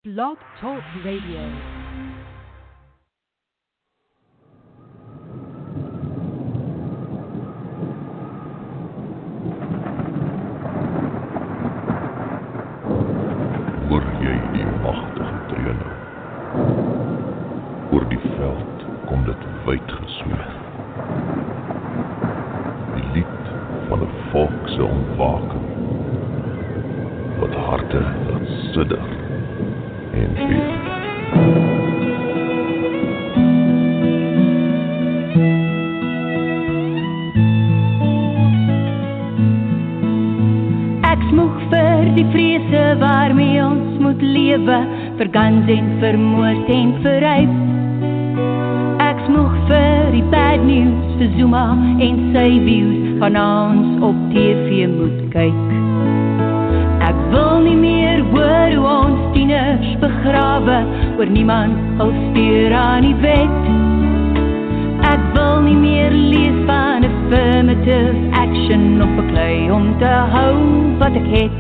Blog Talk Radio. Hoor jy die magtige trene? Oor die veld kom dit wyd gesweef. Die lied van 'n volk se ontwaking, wat harte laat sidder en beef. Ek smoeg vir die vrese waarmee ons moet lewe, vir guns en vir moord en vir ryp. Ek smoeg vir die bad news, vir Zuma en sy views, van ons op TV moet kyk. Ek wil nie meer hoor hoe ons tieners begrawe, oor niemand hul steur aan die wet. Ek wil nie meer lees van affirmative action op 'n klei om te hou wat ek het.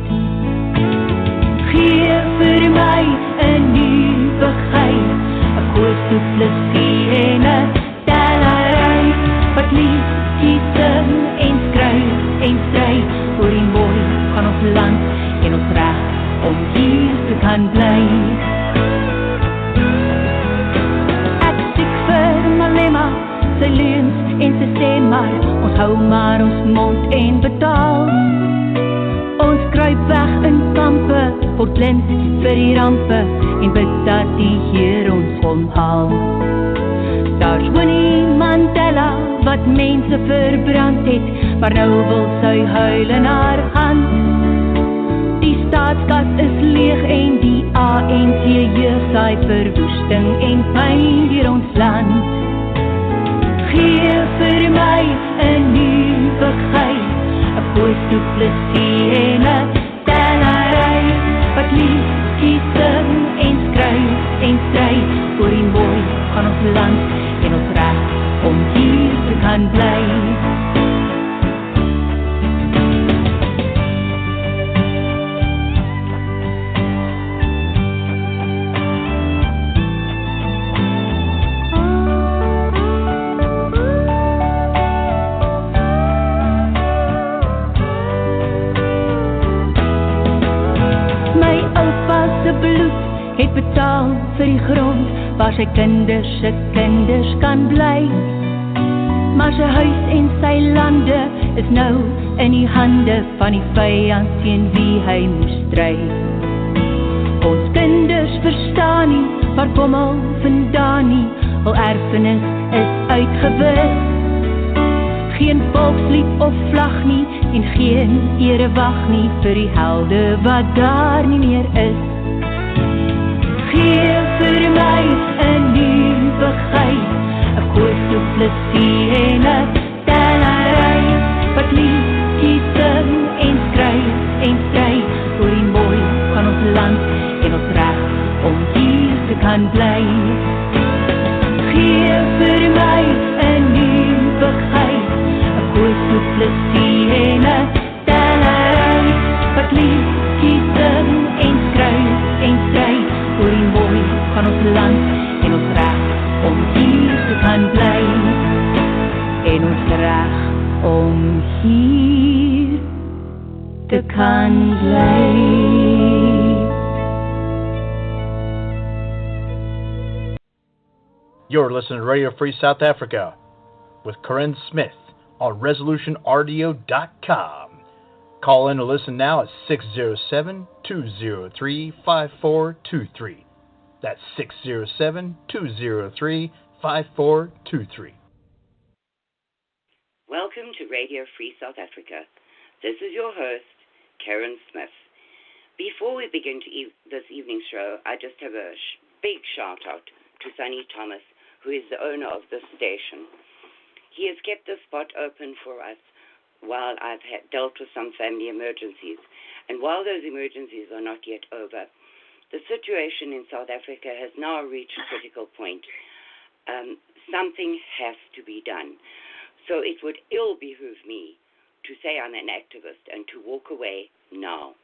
Gee vir my 'n nuwe geit, 'n koos op plesie en 'n tellery, wat liedjies sing en skryf en stry, oor die mooi van ons land en ons reg om hier te kan bly. Ek soek vir Malema, sy leuns en sy sê maar, ons hou maar ons mond en betaal. Ons kruip weg in kampe, word blind vir die rampe, en bid dat die Heer ons omhaal. Daar's Winnie Mandela, wat mense verbrand het, maar nou wil sy huil in haar hand. Die staatskas is leeg en die ANC jeug saai verwoesting en pyn deur ons land. Gee vir my 'n nuwe geit, 'n koos op plesie en 'n tellery, wat liedjies sing en skryf en stry, oor die mooi van ons land en ons reg om hier te kan bly. Het betaal vir die grond, waar sy kinders se kinders kan bly. Maar sy huis en sy lande is nou in die hande van die vyand teen wie hy moes stry. Ons kinders verstaan nie, waar kom al vandaan nie, hul erfenis is uitgewis. Geen volkslied of vlag nie, en geen erewag nie, vir die helde wat daar nie meer is. Gee vir my 'n nuwe geit, 'n koos op plesie en 'n tellery, wat liedjies sing en skryf en stry, oor die mooi van ons land en ons reg om hier te kan bly. Gee vir my 'n nuwe geit, 'n koos op plesie en 'n tellery, wat liedjies sing en skryf en stry, oor die mooi van ons land en ons reg om hier te kan bly. En ons reg om hier te kan bly. You're listening to Radio Free South Africa with Karin Smith on ResolutionRadio.com. Call in to listen now at 607-203-5423. That's 607-203-5423. Welcome to Radio Free South Africa. This is your host, Karin Smith. Before we begin this evening's show, I just have a big shout out to Sonny Thomas, who is the owner of this station. He has kept the spot open for us while I've dealt with some family emergencies. And while those emergencies are not yet over, the situation in South Africa has now reached a critical point. Something has to be done. So it would ill behoove me to say I'm an activist and to walk away now.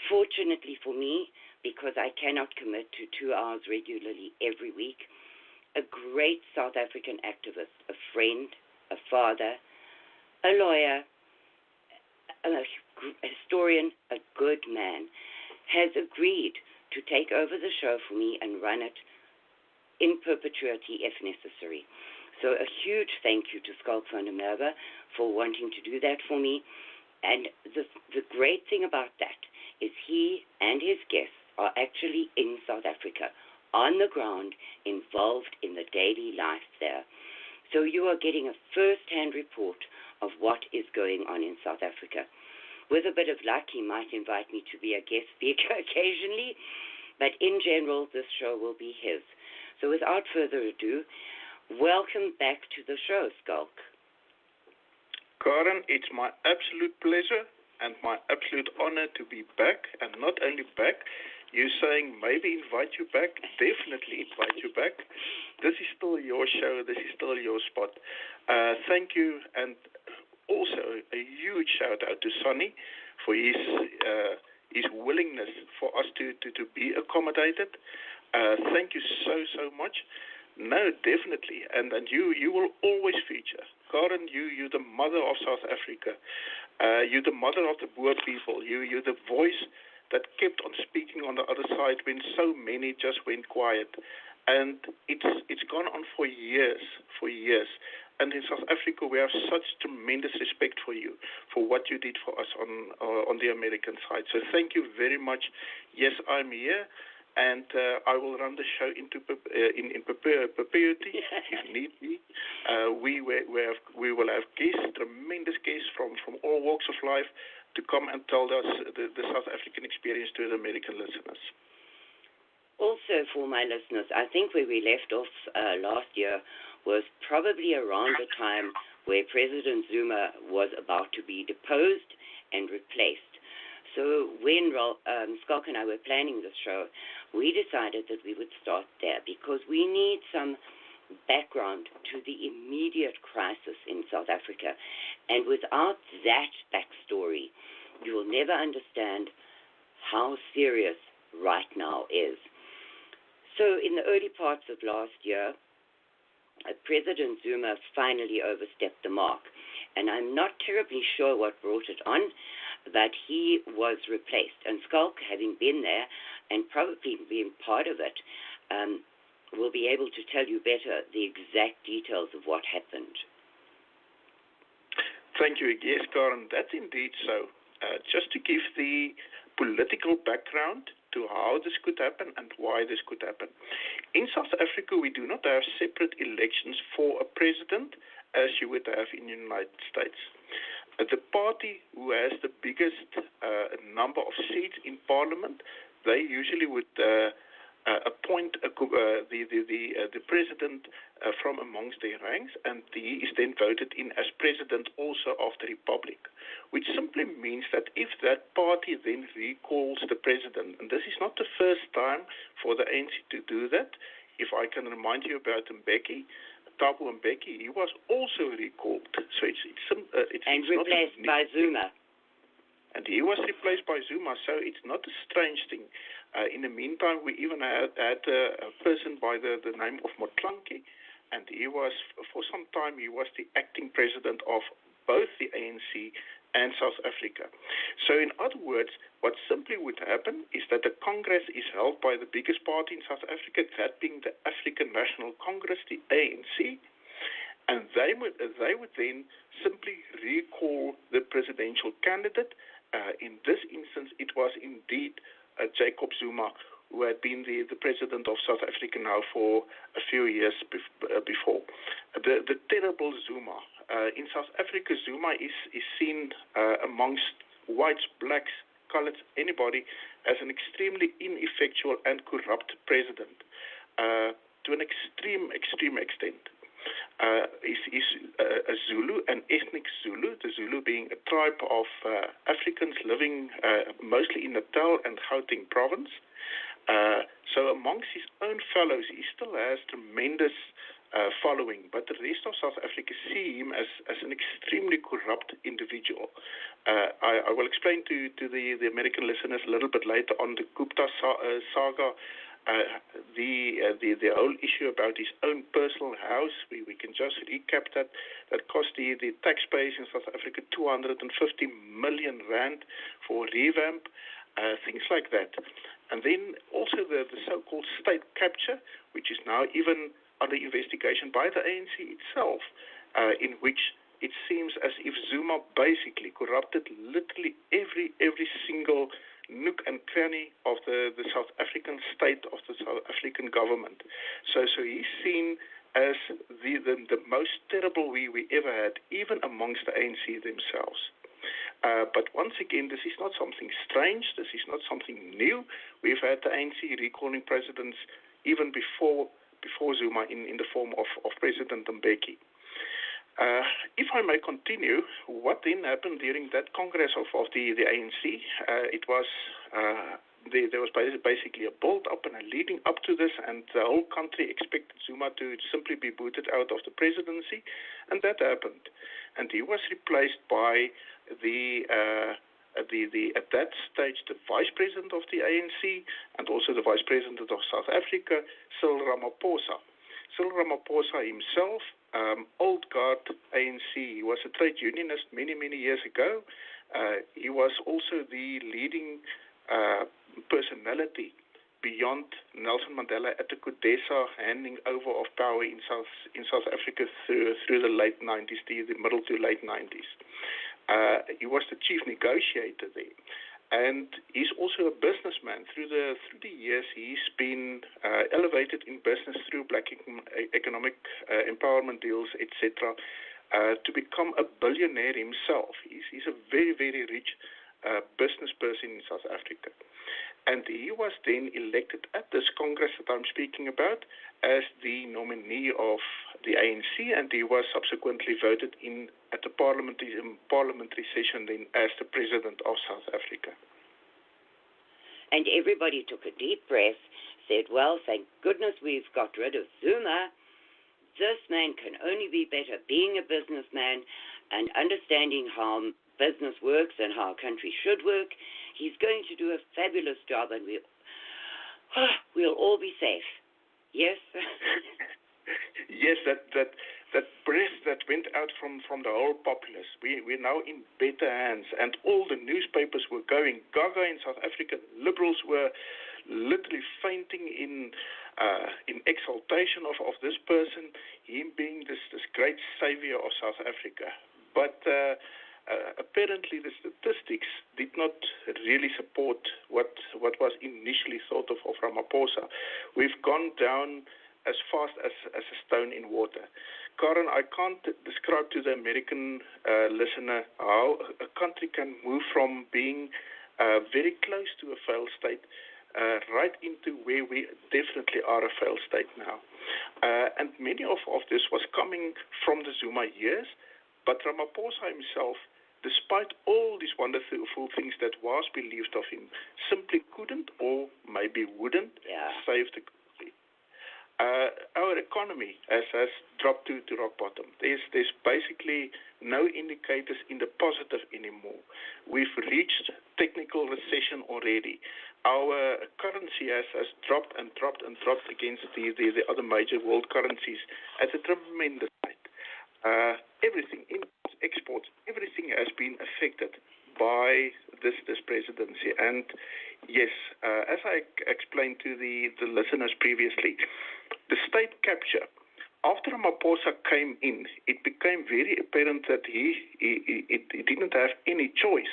Fortunately for me, because I cannot commit to 2 hours regularly every week, a great South African activist, a friend, a father, a lawyer, a historian, a good man, has agreed to take over the show for me and run it in perpetuity if necessary. So a huge thank you to Schalk van der Merwe for wanting to do that for me. And the great thing about that is he and his guests are actually in South Africa, on the ground, involved in the daily life there. So you are getting a first-hand report of what is going on in South Africa. With a bit of luck, he might invite me to be a guest speaker occasionally, but in general, this show will be his. So without further ado, welcome back to the show, Schalk. Karin, it's my absolute pleasure and my absolute honor to be back, and not only back, you're saying maybe invite you back, definitely invite you back. This is still your show, this is still your spot. Thank you, and also a huge shout out to Sonny for his willingness for us to be accommodated. Thank you so much. No, definitely, and you will always feature. Karin, you're the mother of South Africa. You're the mother of the Boer people. You're the voice that kept on speaking on the other side when so many just went quiet. And it's gone on for years. And in South Africa, we have such tremendous respect for you, for what you did for us on the American side. So thank you very much. Yes, I'm here. And I will run the show in perpetuity if need be. We will have guests, tremendous guests from all walks of life, to come and tell us the South African experience to the American listeners. Also, for my listeners, I think where we left off last year was probably around the time where President Zuma was about to be deposed and replaced. So when Schalk and I were planning this show, we decided that we would start there because we need some background to the immediate crisis in South Africa. And without that backstory, you will never understand how serious right now is. So in the early parts of last year, President Zuma finally overstepped the mark. And I'm not terribly sure what brought it on, but he was replaced. And Schalk, having been there and probably been part of it, will be able to tell you better the exact details of what happened. Thank you. Yes, Karin, that's indeed so. Just to give the political background to how this could happen and why this could happen. In South Africa, we do not have separate elections for a president as you would have in the United States. The party who has the biggest number of seats in parliament, they usually would appoint the president from amongst their ranks, and he is then voted in as president also of the republic, which simply means that if that party then recalls the president, and this is not the first time for the ANC to do that. If I can remind you about Thabo Mbeki, he was also recalled. So it's replaced by Zuma. And he was replaced by Zuma, so it's not a strange thing. In the meantime, we even had a person by the name of Motlanthe, and he was, for some time, he was the acting president of both the ANC and South Africa. So in other words, what simply would happen is that the Congress is held by the biggest party in South Africa, that being the African National Congress, the ANC, and they would then simply recall the presidential candidate. In this instance, it was indeed Jacob Zuma, who had been the president of South Africa now for a few years before. The terrible Zuma. In South Africa, Zuma is seen amongst whites, blacks, coloreds, anybody, as an extremely ineffectual and corrupt president to an extreme extent. Is a Zulu, an ethnic Zulu, the Zulu being a tribe of Africans living mostly in Natal and Gauteng province. So amongst his own fellows, he still has tremendous following, but the rest of South Africa see him as an extremely corrupt individual. I will explain to the American listeners a little bit later on the Gupta saga, the whole issue about his own personal house. We can just recap that cost the taxpayers in South Africa 250 million rand for revamp, things like that. And then also the so-called state capture, which is now even under investigation by the ANC itself, in which it seems as if Zuma basically corrupted literally every single nook and cranny of the South African state, of the South African government. So he's seen as the most terrible we ever had, even amongst the ANC themselves. But once again, this is not something strange. This is not something new. We've had the ANC recalling presidents even before Zuma in the form of President Mbeki. If I may continue, what then happened during that Congress of the ANC? It was there was basically a build-up and a leading up to this, and the whole country expected Zuma to simply be booted out of the presidency, and that happened. And he was replaced by at that stage the vice president of the ANC and also the vice president of South Africa, Cyril Ramaphosa. Cyril Ramaphosa himself, old guard ANC, he was a trade unionist many years ago. He was also the leading personality beyond Nelson Mandela at the Kudesa handing over of power in South Africa through the late 90s, the middle to late 90s. He was the chief negotiator there, and he's also a businessman. Through the years, he's been elevated in business through black economic empowerment deals, etc., to become a billionaire himself. He's a very rich business person in South Africa. And he was then elected at this Congress that I'm speaking about as the nominee of the ANC, and he was subsequently voted in at the parliamentary session then as the president of South Africa. And everybody took a deep breath, said, well, thank goodness we've got rid of Zuma. This man can only be better being a businessman and understanding how business works and how a country should work. He's going to do a fabulous job, and we'll all be safe. Yes? Yes, that breath that went out from the whole populace. We're now in better hands, and all the newspapers were going gaga in South Africa. Liberals were literally fainting in exaltation of this person, him being this great savior of South Africa. But apparently the statistics did not really support what was initially thought of Ramaphosa. We've gone down as fast as a stone in water. Karin, I can't describe to the American listener how a country can move from being very close to a failed state right into where we definitely are a failed state now. And many of this was coming from the Zuma years, but Ramaphosa himself, despite all these wonderful things that was believed of him, simply couldn't or maybe wouldn't save the country. Our economy has dropped to rock bottom. There's basically no indicators in the positive anymore. We've reached technical recession already. Our currency has dropped against the other major world currencies at a tremendous rate. Everything, imports, exports, everything has been affected by this presidency. And yes, as I explained to the listeners previously, the state capture, after Ramaphosa came in, it became very apparent that he didn't have any choice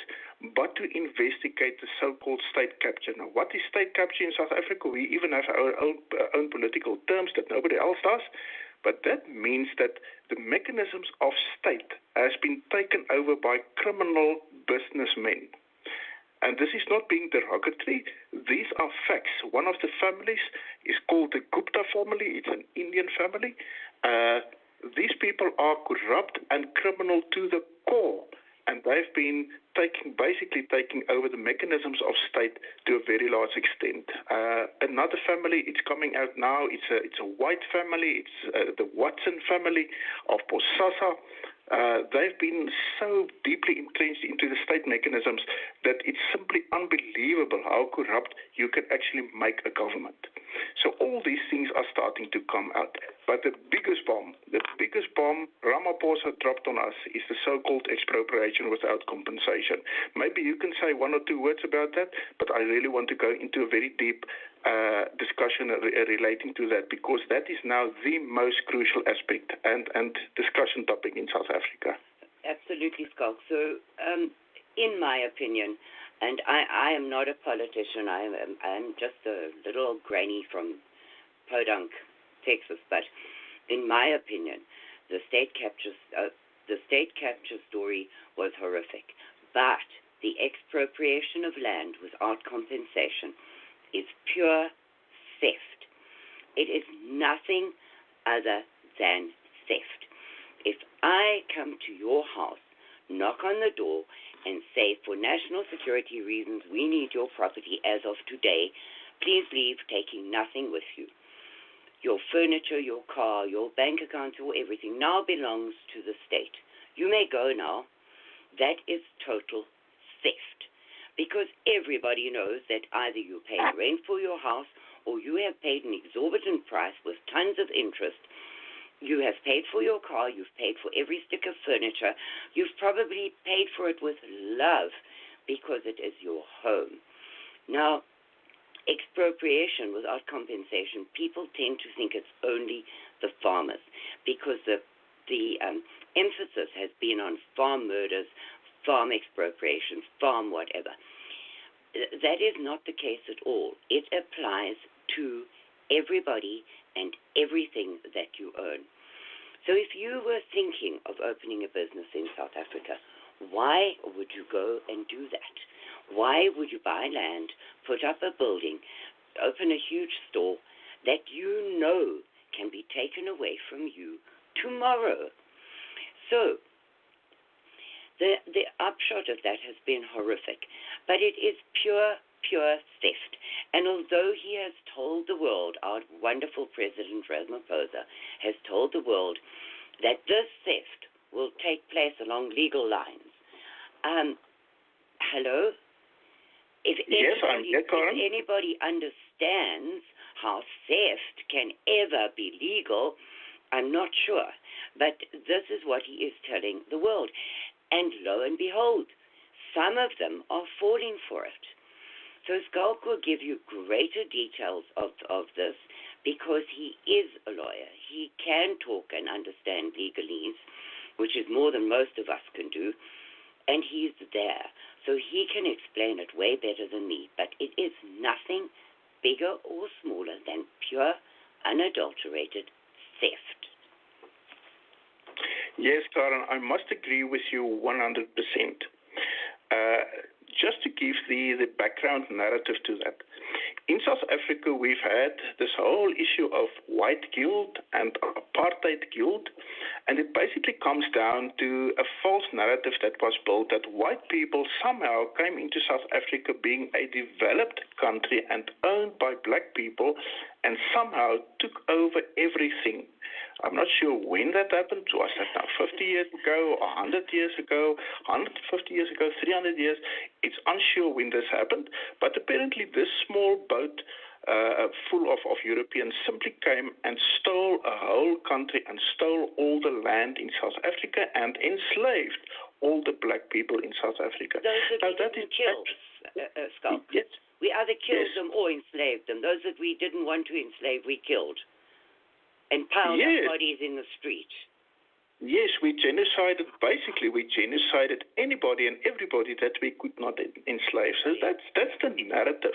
but to investigate the so-called state capture. Now, what is state capture in South Africa? We even have our own political terms that nobody else does. But that means that the mechanisms of state has been taken over by criminal businessmen. And this is not being derogatory. These are facts. One of the families is called the Gupta family. It's an Indian family. These people are corrupt and criminal to the core. and they've been basically taking over the mechanisms of state to a very large extent. Another family, it's coming out now. It's a white family. It's the Watson family of Bosasa. They've been so deeply entrenched into the state mechanisms that it's simply unbelievable how corrupt you can actually make a government. So all these things are starting to come out. But the biggest bomb Ramaphosa dropped on us is the so-called expropriation without compensation. Maybe you can say one or two words about that, but I really want to go into a very deep discussion relating to that, because that is now the most crucial aspect and discussion topic in South Africa. Absolutely, Schalk. So, in my opinion, and I am not a politician, I am just a little granny from Podunk, Texas, but in my opinion, the state capture story was horrific. But the expropriation of land without compensation is pure theft. It is nothing other than theft. If I come to your house, knock on the door, and say, for national security reasons, we need your property as of today, please leave, taking nothing with you. Your furniture, your car, your bank account, or everything now belongs to the state. You may go now. That is total theft. Because everybody knows that either you paid rent for your house or you have paid an exorbitant price with tons of interest. You have paid for your car. You've paid for every stick of furniture. You've probably paid for it with love because it is your home. Now, expropriation without compensation, people tend to think it's only the farmers because the emphasis has been on farm murders, farm expropriation, farm whatever. That is not the case at all. It applies to everybody and everything that you own. So if you were thinking of opening a business in South Africa, why would you go and do that? Why would you buy land, put up a building, open a huge store that you know can be taken away from you tomorrow? So the upshot of that has been horrific, but it is pure theft. And although he has told the world, our wonderful President Ramaphosa has told the world that this theft will take place along legal lines. Hello? If anybody understands how theft can ever be legal, I'm not sure. But this is what he is telling the world. And lo and behold, some of them are falling for it. So Schalk will give you greater details of this because he is a lawyer. He can talk and understand legalese, which is more than most of us can do, and he's there. So he can explain it way better than me, but it is nothing bigger or smaller than pure, unadulterated theft. Yes, Karin, I must agree with you 100%. Just to give the background narrative to that. In South Africa, we've had this whole issue of white guilt and apartheid guilt, and it basically comes down to a false narrative that was built that white people somehow came into South Africa being a developed country and owned by black people and somehow took over everything. I'm not sure when that happened. Was that now 50 years ago, 100 years ago, 150 years ago, 300 years? It's unsure when this happened, but apparently this small boat full of Europeans simply came and stole a whole country and stole all the land in South Africa and enslaved all the black people in South Africa. Those that we didn't kill, Schalk. Yes. We either killed them or enslaved them. Those that we didn't want to enslave, we killed. And piled up bodies in the street. Yes, we genocided anybody and everybody that we could not enslave. So that's the narrative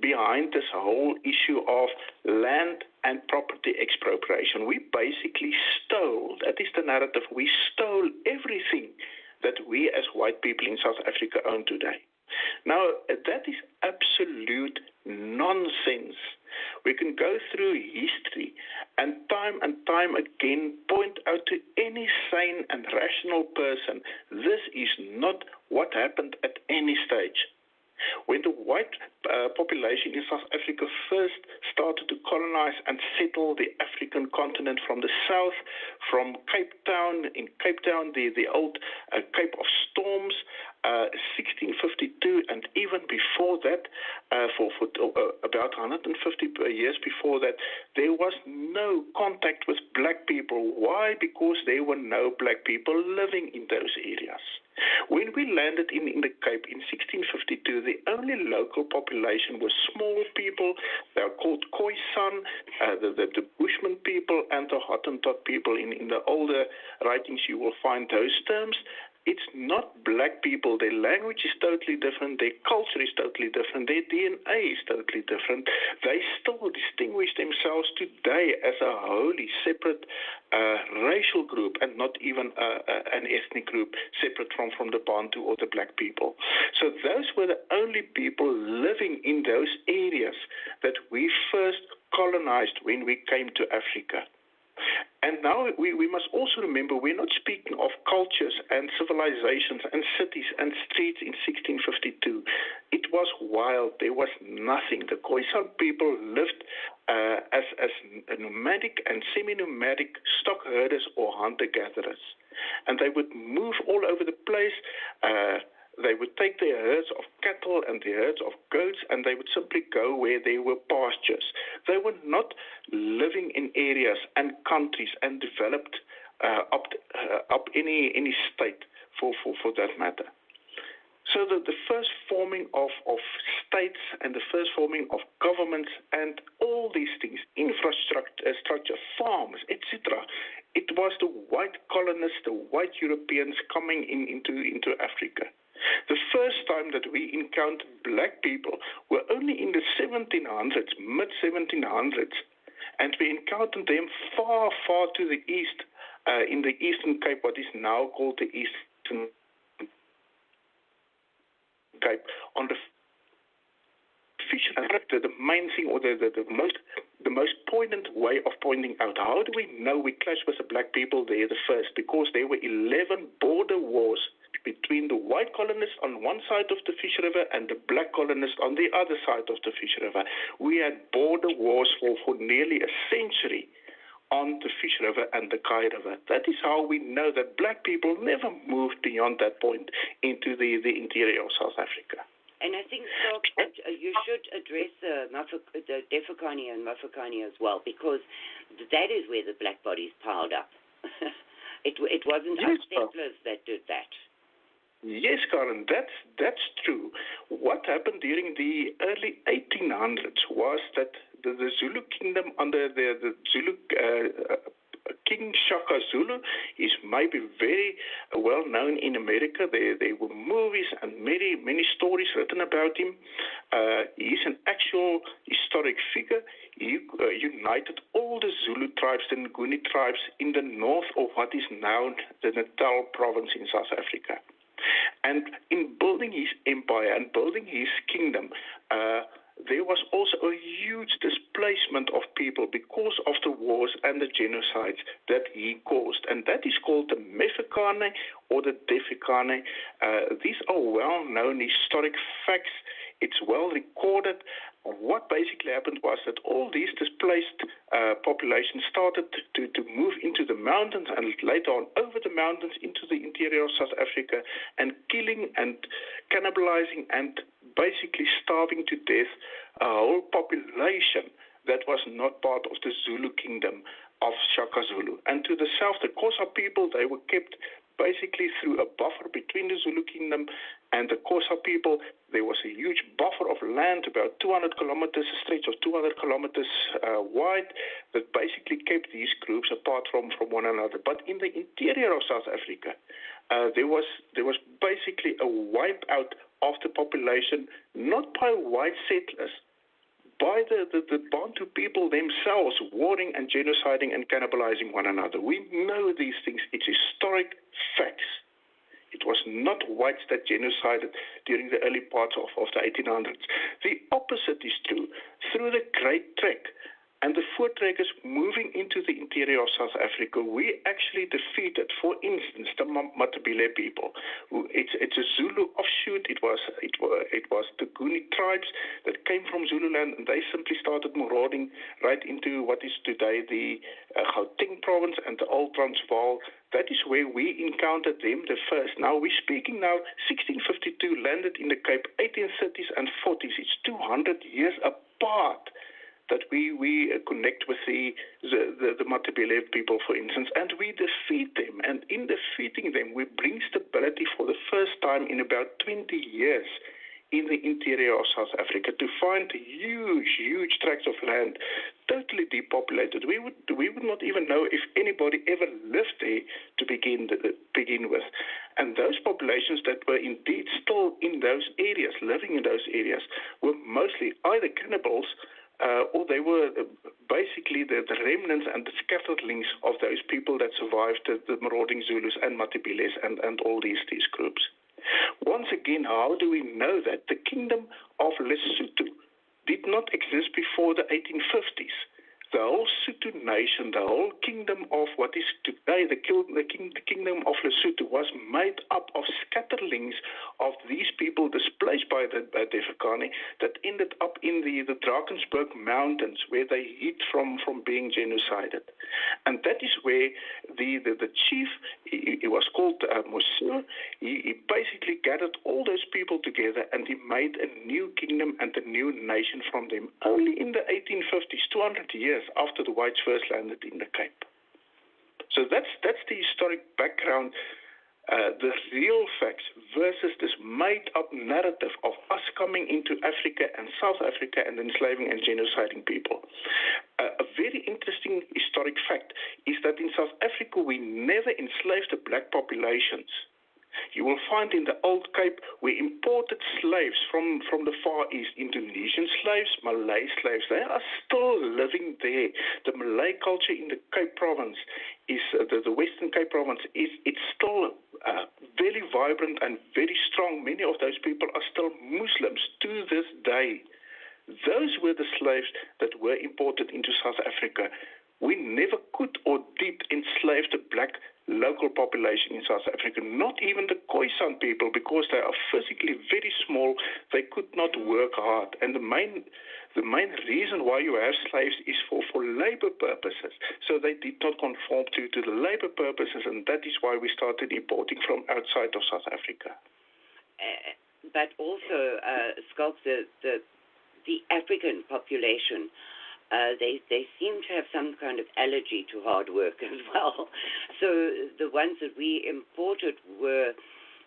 behind this whole issue of land and property expropriation. We basically stole, that is the narrative, we stole everything that we as white people in South Africa own today. Now, that is absolute nonsense. We can go through history and time again point out to any sane and rational person, this is not what happened at any stage. When the white population in South Africa first started to colonize and settle the African continent from the south, from Cape Town, the old Cape of Storms, 1652, and even before that, for about 150 years before that, there was no contact with black people. Why? Because there were no black people living in those areas. When we landed in the Cape in 1652, the only local population was small people. They are called Khoisan, the Bushman people, and the Hottentot people. In the older writings, you will find those terms. It's not black people. Their language is totally different. Their culture is totally different. Their DNA is totally different. They still distinguish themselves today as a wholly separate racial group and not even an ethnic group separate from the Bantu or the black people. So those were the only people living in those areas that we first colonized when we came to Africa. And now we must also remember we're not speaking of cultures and civilizations and cities and streets in 1652. It was wild. There was nothing. The Khoisan people lived as nomadic and semi-nomadic stock herders or hunter-gatherers. And they would move all over the place. They would take their herds of cattle and their herds of goats, and they would simply go where there were pastures. They were not living in areas and countries and developed up any state for that matter. So the first forming of states and the first forming of governments and all these things, infrastructure, farms, etc., it was the white colonists, the white Europeans coming into Africa. The first time that we encountered black people were only in the 1700s, mid-1700s, and we encountered them far, far to the east, in the Eastern Cape, what is now called the Eastern Cape, on the fish. The main thing, or the most poignant way of pointing out, how do we know we clashed with the black people there the first? Because there were 11 border wars between the white colonists on one side of the Fish River and the black colonists on the other side of the Fish River. We had border wars for nearly a century on the Fish River and the Kai River. That is how we know that black people never moved beyond that point into the interior of South Africa. And I think, Schalk, you should address the Defukani and Mafukani as well, because that is where the black bodies piled up. It wasn't us settlers that did that. Yes, Karin, that's true. What happened during the early 1800s was that the Zulu kingdom under the Zulu King Shaka Zulu is maybe very well known in America. There were movies and many stories written about him. He is an actual historic figure. He united all the Zulu tribes, the Nguni tribes, in the north of what is now the Natal province in South Africa. And in building his empire and building his kingdom, there was also a huge displacement of people because of the wars and the genocides that he caused. And that is called the Mefekane or the Defekane. These are well-known historic facts. It's well recorded. What basically happened was that all these displaced populations started to move into the mountains and later on over the mountains into the interior of South Africa and killing and cannibalizing and basically starving to death a whole population that was not part of the Zulu kingdom of Shaka Zulu. And to the south, the Xhosa people, they were kept basically through a buffer between the Zulu kingdom and the Xhosa people. There was a huge buffer of land, about 200 kilometers, a stretch of 200 kilometers wide, that basically kept these groups apart from one another. But in the interior of South Africa, there was basically a wipe out of the population, not by white settlers, by the Bantu people themselves, warring and genociding and cannibalizing one another. We know these things. It's historic facts. It It was not whites that genocided during the early parts of the 1800s. The opposite is true. Through the Great Trek and the Voortrekkers moving into the interior of South Africa, we actually defeated, for instance, the Matabele people. It's a Zulu offshoot. It was the Guni tribes that came from Zululand, and they simply started marauding right into what is today the Gauteng province and the Old Transvaal. That is where we encountered them the first. Now we're speaking now 1652, landed in the Cape, 1830s and 40s. It's 200 years apart that we connect with the Matabele people, for instance, and we defeat them. And in defeating them, we bring stability for the first time in about 20 years in the interior of South Africa, to find huge tracts of land totally depopulated. We would not even know if anybody ever lived there to begin with. And those populations that were indeed still in those areas, living in those areas, were mostly either cannibals, or they were basically the remnants and the scatterlings of those people that survived the marauding Zulus and Matibeles and all these groups. Once again, how do we know that? The kingdom of Lesotho did not exist before the 1850s. The whole Sotho nation, the whole kingdom of what is today the kingdom of Lesotho, was made up of scatterlings of these people displaced by the Defekane that ended up in the Drakensberg Mountains, where they hid from being genocided. And that is where the chief, he was called Monsieur, he basically gathered all those people together and he made a new kingdom and a new nation from them. Only in the 1850s, 200 years after the whites first landed in the Cape. So that's the historic background, the real facts versus this made-up narrative of us coming into Africa and South Africa and enslaving and genociding people. A very interesting historic fact is that in South Africa we never enslaved the black populations. You will find in the Old Cape we imported slaves from the Far East, Indonesian slaves, Malay slaves. They are still living there. The Malay culture in the Cape Province is the Western Cape Province it's still very vibrant and very strong. Many of those people are still Muslims to this day. Those were the slaves that were imported into South Africa. We never could or did enslave the black local population in South Africa, not even the Khoisan people, because they are physically very small. They could not work hard. And the main reason why you have slaves is for labor purposes. So they did not conform to the labor purposes, and that is why we started importing from outside of South Africa. But also, Schalk, the African population, they seem to have some kind of allergy to hard work as well. So the ones that we imported were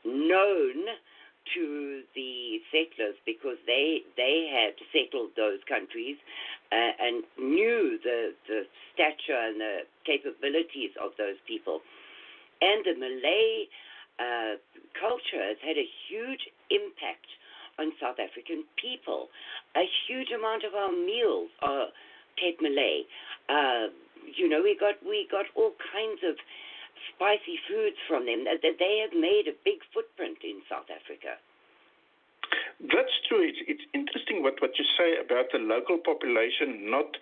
known to the settlers because they had settled those countries and knew the stature and the capabilities of those people. And the Malay culture has had a huge impact on South African people. A huge amount of our meals are Cape Malay. We got all kinds of spicy foods from them. That they have made a big footprint in South Africa. That's true. It's interesting what you say about the local population not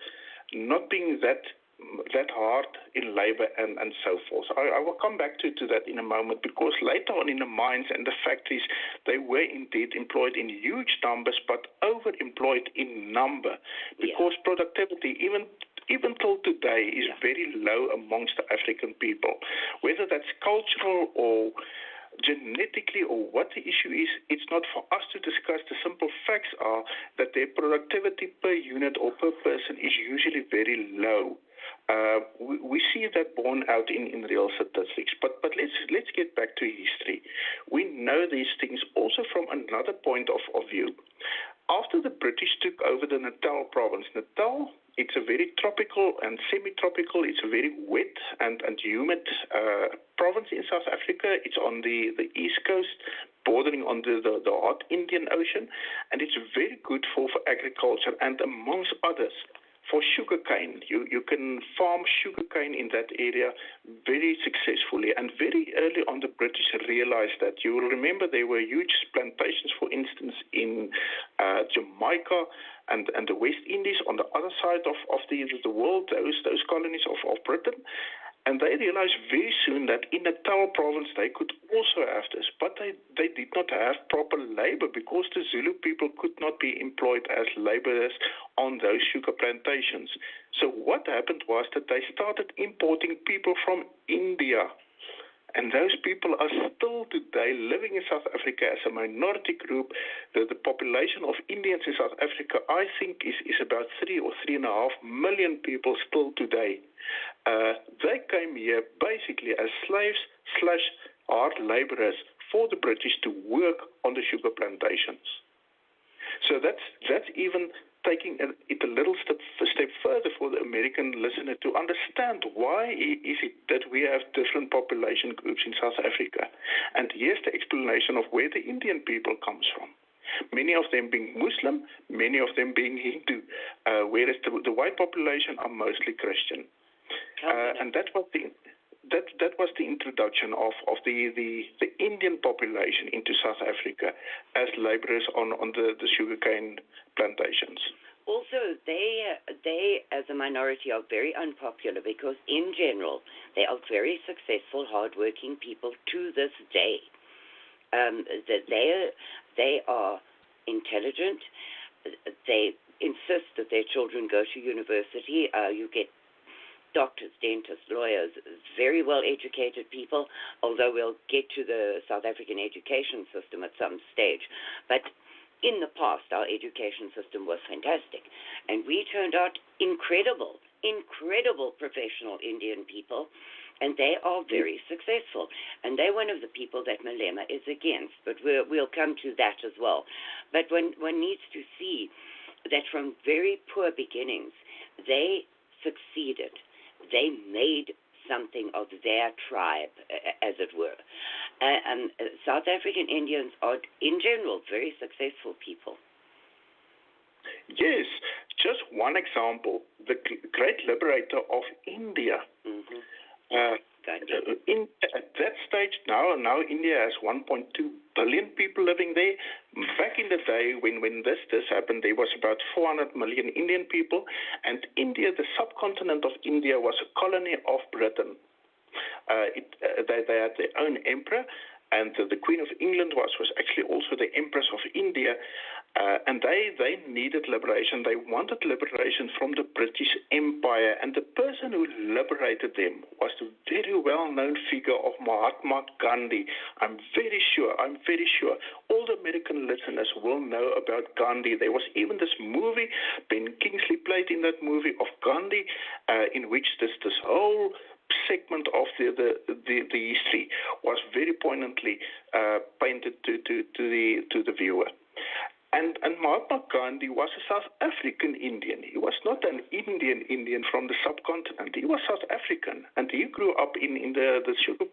being that hard in labor and so forth. I will come back to that in a moment, because later on in the mines and the factories, they were indeed employed in huge numbers, but overemployed in number, because productivity, even till today, is very low amongst the African people. Whether that's cultural or genetically or what the issue is, it's not for us to discuss. The simple facts are that their productivity per unit or per person is usually very low. We see that borne out in real statistics. But let's get back to history. We know these things also from another point of view. After the British took over the Natal province, Natal, it's a very tropical and semi-tropical, it's a very wet and humid province in South Africa. It's on the east coast, bordering on the hot Indian Ocean, and it's very good for agriculture and, amongst others, for sugarcane. You can farm sugarcane in that area very successfully. And very early on, the British realized that. You will remember there were huge plantations, for instance, in Jamaica and the West Indies on the other side of the world, those colonies of Britain. And they realized very soon that in Natal province they could also have this, but they did not have proper labor because the Zulu people could not be employed as laborers on those sugar plantations. So what happened was that they started importing people from India. And those people are still today living in South Africa as a minority group. The population of Indians in South Africa, I think, is about 3 or 3.5 million people still today. They came here basically as slaves / hard laborers for the British to work on the sugar plantations. So that's even taking it a little step further for the American listener to understand why is it that we have different population groups in South Africa. And here's the explanation of where the Indian people comes from. Many of them being Muslim, many of them being Hindu, whereas the white population are mostly Christian. And that was the introduction of the Indian population into South Africa as laborers on the sugarcane plantations. Also, they as a minority are very unpopular because in general they are very successful, hardworking people to this day. They are intelligent. They insist that their children go to university. You get doctors, dentists, lawyers, very well-educated people, although we'll get to the South African education system at some stage. But in the past, our education system was fantastic, and we turned out incredible professional Indian people, and they are very successful. And they're one of the people that Malema is against, but we'll come to that as well. But one needs to see that from very poor beginnings, they succeeded. They made something of their tribe, as it were. South African Indians are, in general, very successful people. Yes, just one example. The great liberator of India. At that stage, now India has 1.2 billion people living there. Back in the day, when this happened, there was about 400 million Indian people, and India, the subcontinent of India, was a colony of Britain. They had their own emperor, and the Queen of England was actually also the Empress of India, and they needed liberation. They wanted liberation from the British Empire, and the person who liberated them was the very well-known figure of Mahatma Gandhi. I'm very sure all the American listeners will know about Gandhi. There was even this movie, Ben Kingsley played in that movie of Gandhi, in which this whole segment of the history was very poignantly painted to the viewer. And Mahatma Gandhi was a South African Indian. He was not an Indian from the subcontinent. He was South African, and he grew up in the sugar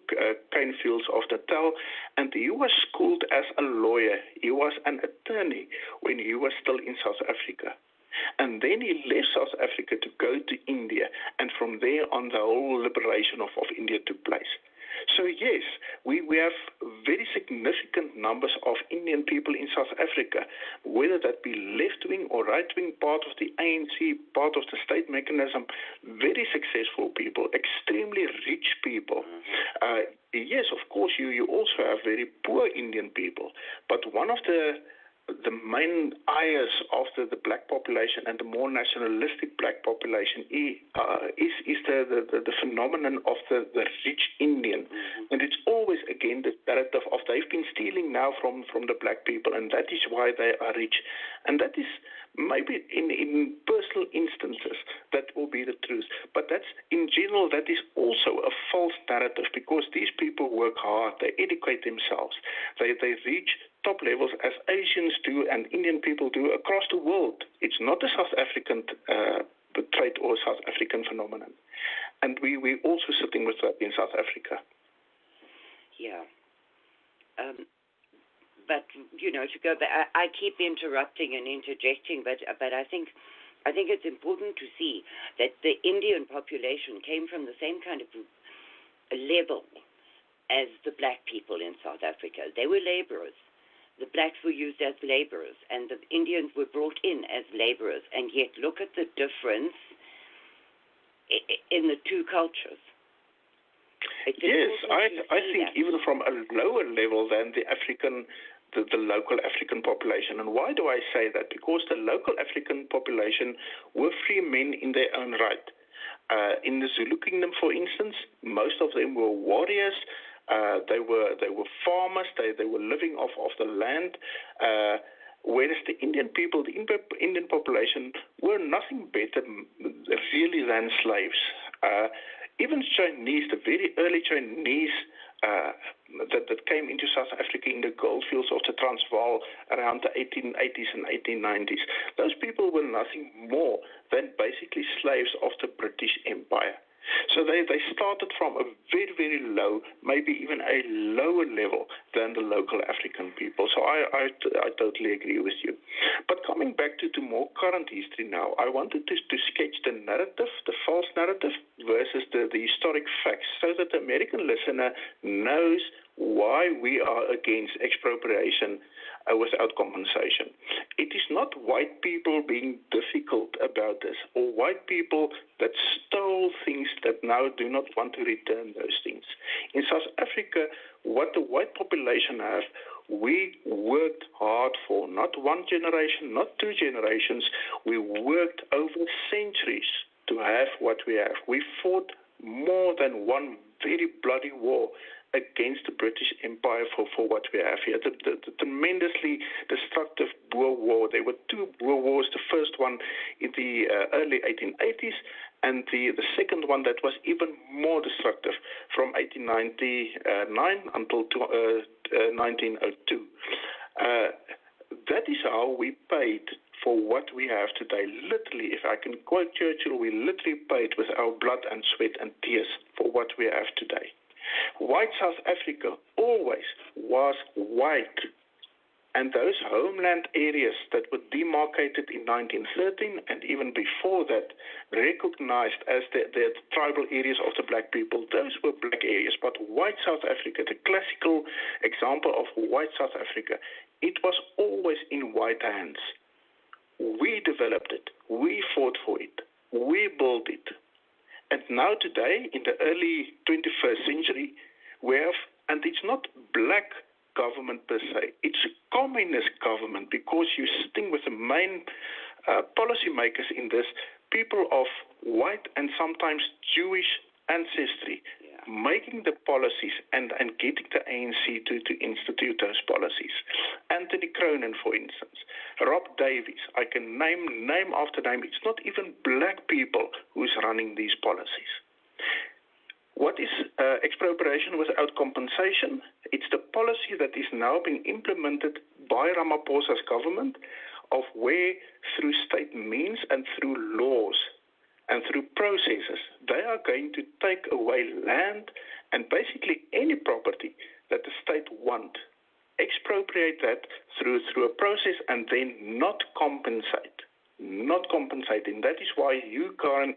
cane fields of Natal, and he was schooled as a lawyer. He was an attorney when he was still in South Africa. And then he left South Africa to go to India, and from there on the whole liberation of India took place. So yes, we have very significant numbers of Indian people in South Africa, whether that be left-wing or right-wing, part of the ANC, part of the state mechanism, very successful people, extremely rich people. Yes, of course, you also have very poor Indian people, but one of the main ires of the black population and the more nationalistic black population is the phenomenon of the rich Indian. And it's always, again, the narrative of they've been stealing now from the black people, and that is why they are rich. And that is maybe in personal instances, that will be the truth. But that's, in general, that is also a false narrative, because these people work hard, they educate themselves, they reach top levels as Asians do and Indian people do across the world. It's not a South African trait or South African phenomenon. And we're also sitting with that in South Africa. Yeah. But, to go back, I keep interrupting and interjecting, but I think I think it's important to see that the Indian population came from the same kind of level as the black people in South Africa. They were laborers. The blacks were used as laborers, and the Indians were brought in as laborers. And yet, look at the difference in the two cultures. Yes, I think even from a lower level than the local African population. And why do I say that? Because the local African population were free men in their own right. In the Zulu kingdom, for instance, most of them were warriors. They were farmers. They were living off the land. Whereas the Indian people, the Indian population, were nothing better really than slaves. Even Chinese, the very early Chinese that came into South Africa in the goldfields of the Transvaal around the 1880s and 1890s, those people were nothing more than basically slaves of the British Empire. So they started from a very, very low, maybe even a lower level than the local African people. So I totally agree with you. But coming back to more current history now, I wanted to sketch the narrative, the false narrative, versus the historic facts, so that the American listener knows why we are against expropriation without compensation. It is not white people being difficult about this, or white people that stole things that now do not want to return those things. In South Africa, what the white population have, we worked hard for, not one generation, not two generations. We worked over centuries to have what we have. We fought more than one very bloody war against the British Empire for what we have here. The tremendously destructive Boer War. There were two Boer Wars, the first one in the early 1880s, and the second one that was even more destructive from 1899 until 1902. That is how we paid for what we have today. Literally, if I can quote Churchill, we literally paid with our blood and sweat and tears for what we have today. White South Africa always was white, and those homeland areas that were demarcated in 1913 and even before that recognized as the tribal areas of the black people, those were black areas. But white South Africa, the classical example of white South Africa, it was always in white hands. We developed it, we fought for it, we built it. And now today, in the early 21st century, we have, and it's not black government per se, it's a communist government, because you're sitting with the main policymakers in this, people of white and sometimes Jewish ancestry, making the policies and getting the ANC to institute those policies. Anthony Cronin, for instance, Rob Davies, I can name after name. It's not even black people who's running these policies. What is expropriation without compensation? It's the policy that is now being implemented by Ramaphosa's government, of where through state means and through laws and through processes, they are going to take away land and basically any property that the state want, expropriate that through a process, and then not compensate. And that is why you, Karin,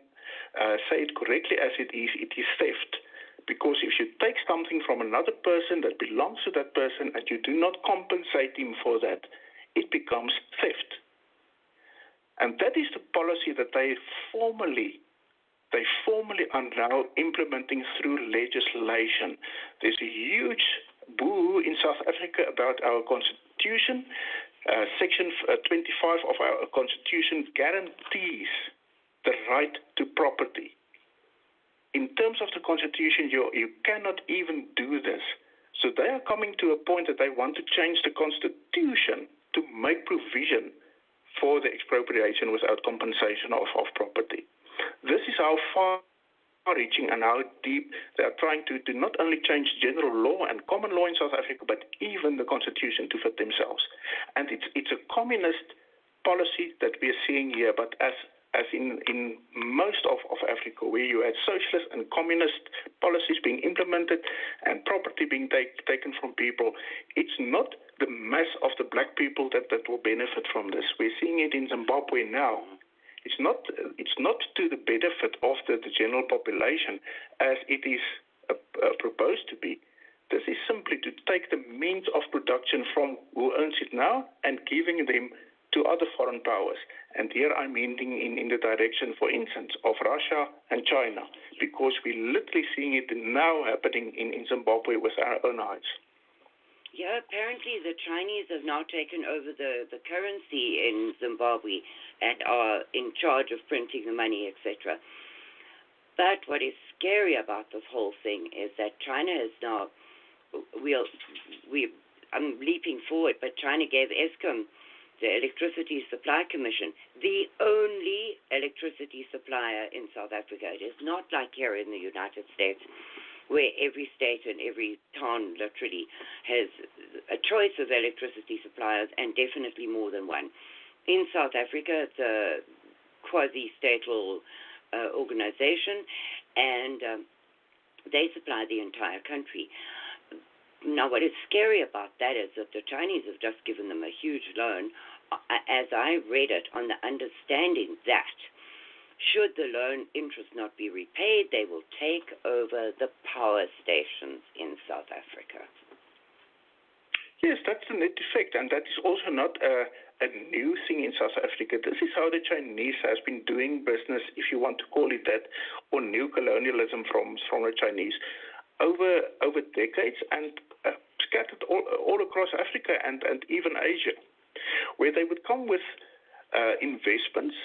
say it correctly as it is theft. Because if you take something from another person that belongs to that person and you do not compensate him for that, it becomes theft. And that is the policy that they formally are now implementing through legislation. There's a huge boo in South Africa about our constitution. Section 25 of our constitution guarantees the right to property. In terms of the constitution, you cannot even do this. So they are coming to a point that they want to change the constitution to make provision for the expropriation without compensation of property. This is how far-reaching and how deep they are trying to not only change general law and common law in South Africa, but even the constitution to fit themselves. And it's a communist policy that we are seeing here, but as in most of Africa, where you had socialist and communist policies being implemented and property being taken from people, it's not the mass of the black people that will benefit from this. We're seeing it in Zimbabwe now. It's not to the benefit of the general population as it is proposed to be. This is simply to take the means of production from who owns it now and giving them to other foreign powers. And here I'm hinting in the direction, for instance, of Russia and China, because we're literally seeing it now happening in Zimbabwe with our own eyes. Yeah, apparently the Chinese have now taken over the currency in Zimbabwe and are in charge of printing the money, etc. But what is scary about this whole thing is that China is now, I'm leaping forward, but China gave Eskom, the Electricity Supply Commission, the only electricity supplier in South Africa. It is not like here in the United States, where every state and every town literally has a choice of electricity suppliers and definitely more than one. In South Africa, it's a quasi-statal organization, and they supply the entire country. Now, what is scary about that is that the Chinese have just given them a huge loan, as I read it, on the understanding that should the loan interest not be repaid, they will take over the power stations in South Africa. Yes, that's the net effect, and that is also not a new thing in South Africa. This is how the Chinese has been doing business, if you want to call it that, or new colonialism from the Chinese over decades and scattered all across Africa and even Asia, where they would come with investments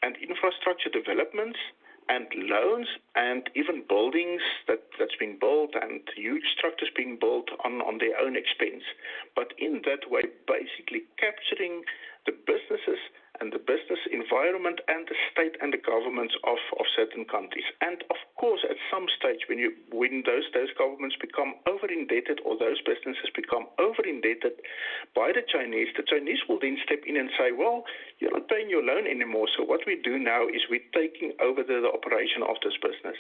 and infrastructure developments and loans and even buildings that's being built and huge structures being built on their own expense. But in that way, basically capturing the businesses and the business environment and the state and the governments of certain countries. And of course, at some stage, when those governments become over-indebted or those businesses become over-indebted by the Chinese will then step in and say, well, you're not paying your loan anymore, so what we do now is we're taking over the operation of this business.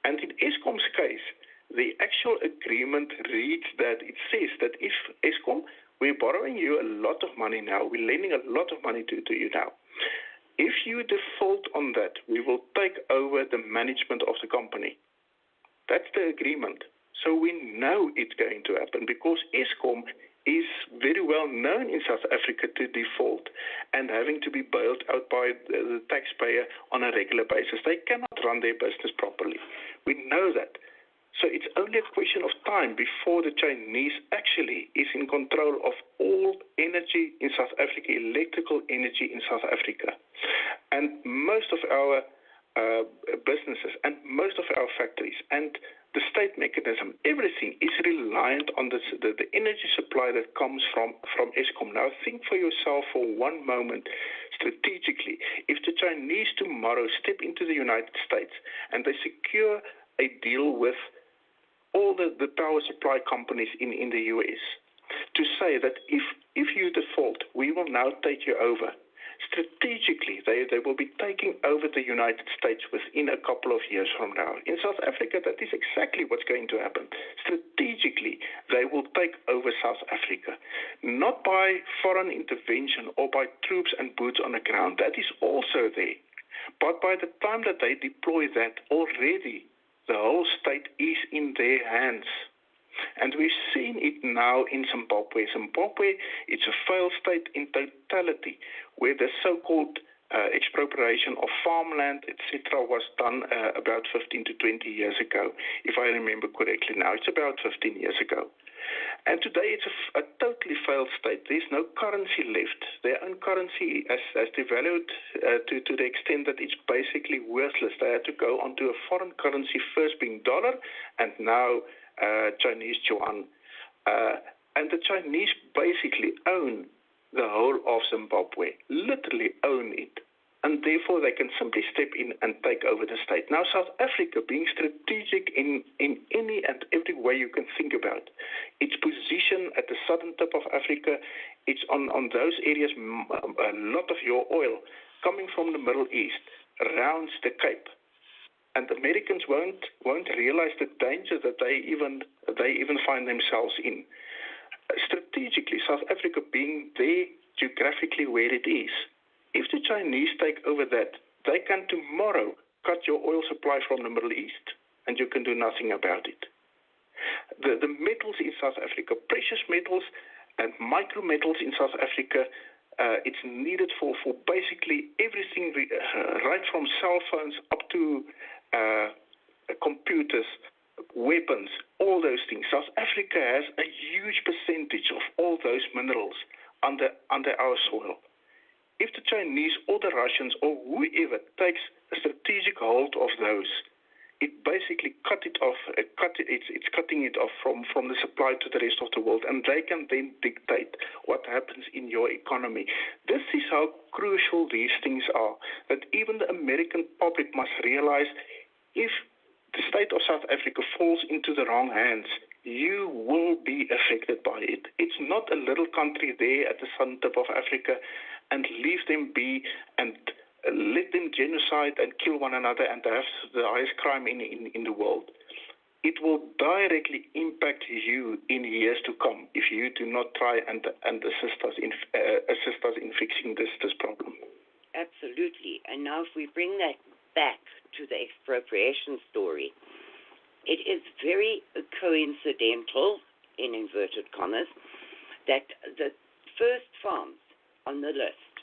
And in Eskom's case, the actual agreement reads that it says that if Eskom, we're borrowing you a lot of money now. We're lending a lot of money to you now. If you default on that, we will take over the management of the company. That's the agreement. So we know it's going to happen because Eskom is very well known in South Africa to default and having to be bailed out by the taxpayer on a regular basis. They cannot run their business properly. We know that. So it's only a question of time before the Chinese actually is in control of all energy in South Africa, electrical energy in South Africa. And most of our businesses and most of our factories and the state mechanism, everything is reliant on the energy supply that comes from Eskom. Now think for yourself for one moment strategically. If the Chinese tomorrow step into the United States and they secure a deal with all the power supply companies in the U.S. to say that if you default, we will now take you over. Strategically, they will be taking over the United States within a couple of years from now. In South Africa, that is exactly what's going to happen. Strategically, they will take over South Africa, not by foreign intervention or by troops and boots on the ground. That is also there. But by the time that they deploy that already, the whole state is in their hands. And we've seen it now in Zimbabwe. Zimbabwe, it's a failed state in totality, where the so-called expropriation of farmland, etc., was done about 15 to 20 years ago, if I remember correctly now. It's about 15 years ago. And today it's a totally failed state. There's no currency left. Their own currency has devalued to the extent that it's basically worthless. They had to go onto a foreign currency, first being dollar and now Chinese yuan. And the Chinese basically own the whole of Zimbabwe, literally own it. And therefore they can simply step in and take over the state. Now South Africa, being strategic in any and every way you can think about, its position at the southern tip of Africa, it's on those areas, a lot of your oil coming from the Middle East rounds the Cape. And Americans won't realize the danger that they even find themselves in. Strategically, South Africa being there geographically where it is If the Chinese take over that, they can tomorrow cut your oil supply from the Middle East, and you can do nothing about it. The metals in South Africa, precious metals and micro metals in South Africa, it's needed for basically everything, right from cell phones up to computers, weapons, all those things. South Africa has a huge percentage of all those minerals under our soil. If the Chinese or the Russians or whoever takes a strategic hold of those, it basically it's cutting it off from the supply to the rest of the world, and they can then dictate what happens in your economy. This is how crucial these things are, that even the American public must realize if the state of South Africa falls into the wrong hands, you will be affected by it. It's not a little country there at the southern tip of Africa and leave them be and let them genocide and kill one another and have the highest crime in the world. It will directly impact you in years to come if you do not try and assist us in fixing this problem. Absolutely. And now if we bring that back to the expropriation story, it is very coincidental, in inverted commas, that the first farms on the list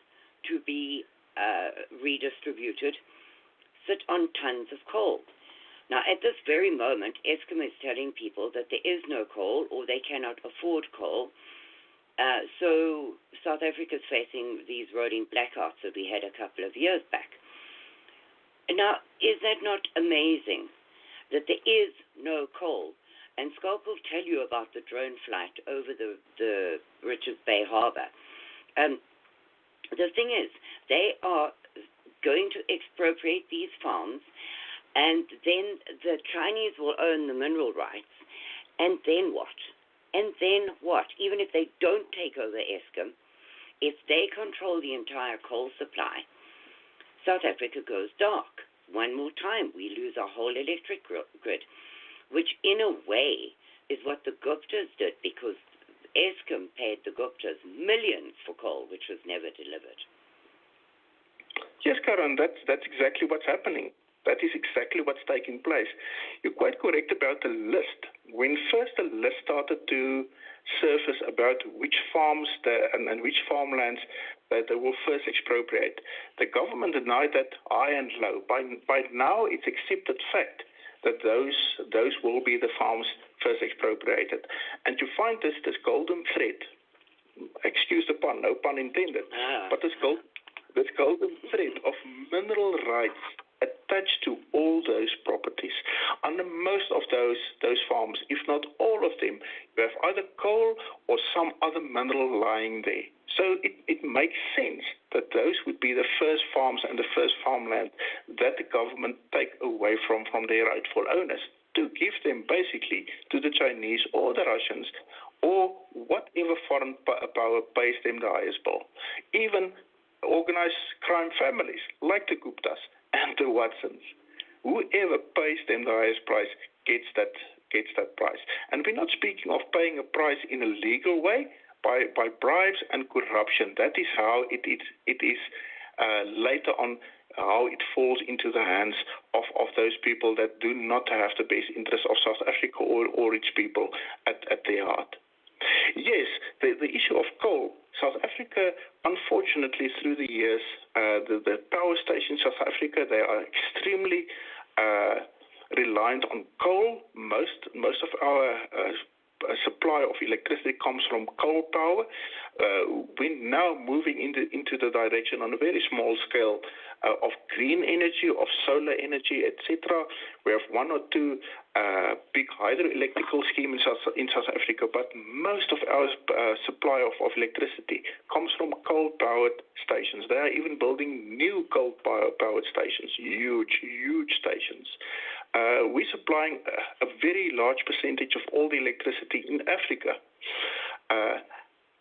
to be redistributed sit on tons of coal. Now, at this very moment, Eskom is telling people that there is no coal or they cannot afford coal. So South Africa is facing these rolling blackouts that we had a couple of years back. Now, is that not amazing that there is no coal? And Schalk will tell you about the drone flight over the Richards Bay Harbor. The thing is, they are going to expropriate these farms, and then the Chinese will own the mineral rights, and then what? And then what? Even if they don't take over Eskom, if they control the entire coal supply, South Africa goes dark. One more time, we lose our whole electric grid, which in a way is what the Guptas did, because Eskom paid the Guptas millions for coal, which was never delivered. Yes, Karin, that's exactly what's happening. That is exactly what's taking place. You're quite correct about the list. When first the list started to surface about which farms and which farmlands that they will first expropriate, the government denied that high and low. By now, it's accepted fact that those will be the farms first expropriated. And you find this golden thread, excuse the pun, no pun intended, but this golden thread of mineral rights attached to all those properties. Under most of those farms, if not all of them, you have either coal or some other mineral lying there. So it makes sense that those would be the first farms and the first farmland that the government take away from their rightful owners to give them basically to the Chinese or the Russians or whatever foreign power pays them the highest bill. Even organized crime families like the Guptas and the Watsons. Whoever pays them the highest price gets that price. And we're not speaking of paying a price in a legal way by bribes and corruption. That is how it is later on how it falls into the hands of those people that do not have the best interest of South Africa or its people at their heart. Yes, the issue of coal. South Africa, unfortunately, through the years, the power stations in South Africa, they are extremely reliant on coal. Most of our supply of electricity comes from coal power. We're now moving into the direction on a very small scale of green energy, of solar energy, etc. We have one or two big hydroelectrical schemes in South Africa, but most of our supply of electricity comes from coal-powered stations. They are even building new coal-powered stations, huge stations. We're supplying a very large percentage of all the electricity in Africa.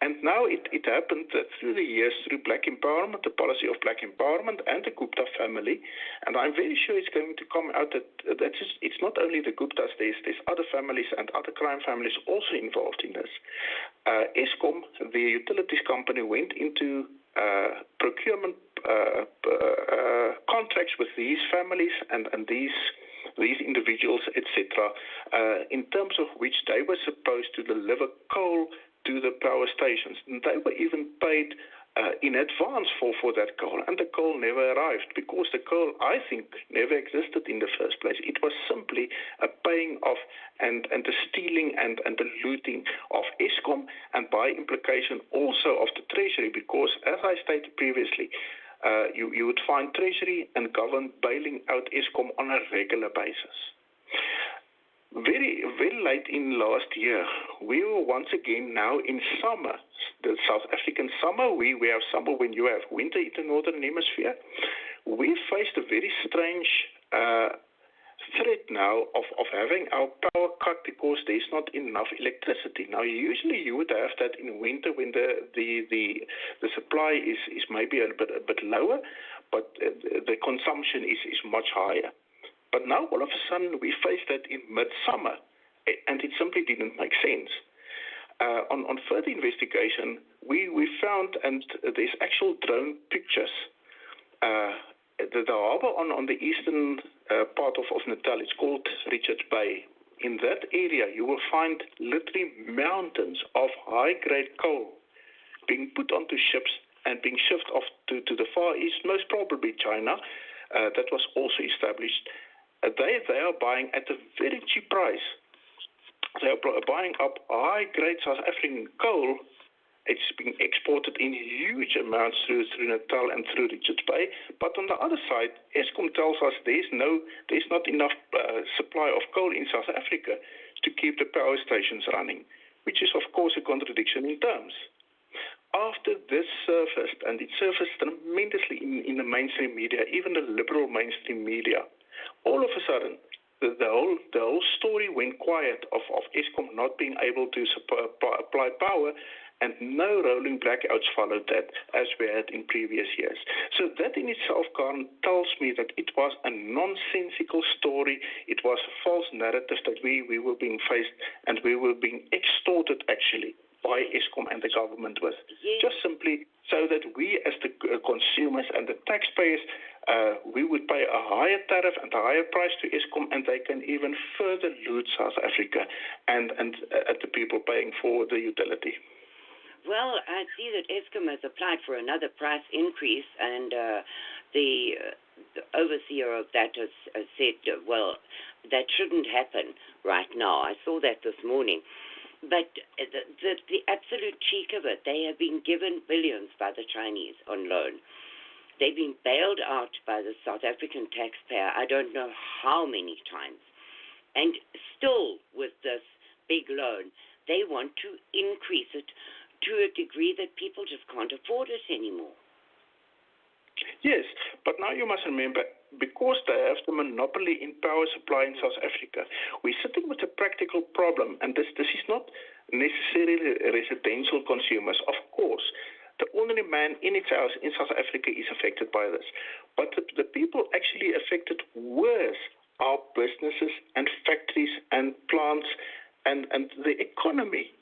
And now it happened that through the years, through black empowerment, the policy of black empowerment and the Gupta family, and I'm very sure it's going to come out that it's not only the Guptas, there's other families and other crime families also involved in this. Eskom, the utilities company, went into procurement contracts with these families and these individuals, etc., in terms of which they were supposed to deliver coal to the power stations. And they were even paid in advance for that coal, and the coal never arrived because the coal, I think, never existed in the first place. It was simply a paying off and the stealing and the looting of Eskom, and by implication also of the Treasury, because as I stated previously, you would find Treasury and government bailing out Eskom on a regular basis. Very, very late in last year, we were once again now in summer, the South African summer. We have summer when you have winter in the Northern Hemisphere. We faced a very strange threat now of having our power cut because there's not enough electricity. Now, usually you would have that in winter when the supply is maybe a bit lower, but the consumption is much higher. But now, all of a sudden, we face that in midsummer, and it simply didn't make sense. On further investigation, we found, and there's actual drone pictures, the harbor on the eastern part of Natal, it's called Richards Bay. In that area, you will find literally mountains of high-grade coal being put onto ships and being shipped off to the Far East, most probably China. That was also established. They are buying at a very cheap price. They are buying up high-grade South African coal. It's being exported in huge amounts through Natal and through Richards Bay. But on the other side, Eskom tells us there's not enough supply of coal in South Africa to keep the power stations running, which is, of course, a contradiction in terms. After this surfaced, and it surfaced tremendously in the mainstream media, even the liberal mainstream media, all of a sudden, the whole story went quiet of Eskom not being able to apply power, and no rolling blackouts followed that, as we had in previous years. So that in itself, Karin, tells me that it was a nonsensical story. It was a false narrative that we were being faced, and we were being extorted, actually, by Eskom and the government with. Yes. Just simply so that we as the consumers and the taxpayers, we would pay a higher tariff and a higher price to Eskom, and they can even further loot South Africa and the people paying for the utility. Well, I see that Eskom has applied for another price increase, and the overseer of that has said, well, that shouldn't happen right now. I saw that this morning. But the absolute cheek of it, they have been given billions by the Chinese on loan. They've been bailed out by the South African taxpayer, I don't know how many times. And still with this big loan, they want to increase it to a degree that people just can't afford it anymore. Yes, but now you must remember, because they have the monopoly in power supply in South Africa, we're sitting with a practical problem, and this is not necessarily residential consumers. Of course, the ordinary man in its house in South Africa is affected by this, but the people actually affected worse are businesses and factories and plants and the economy.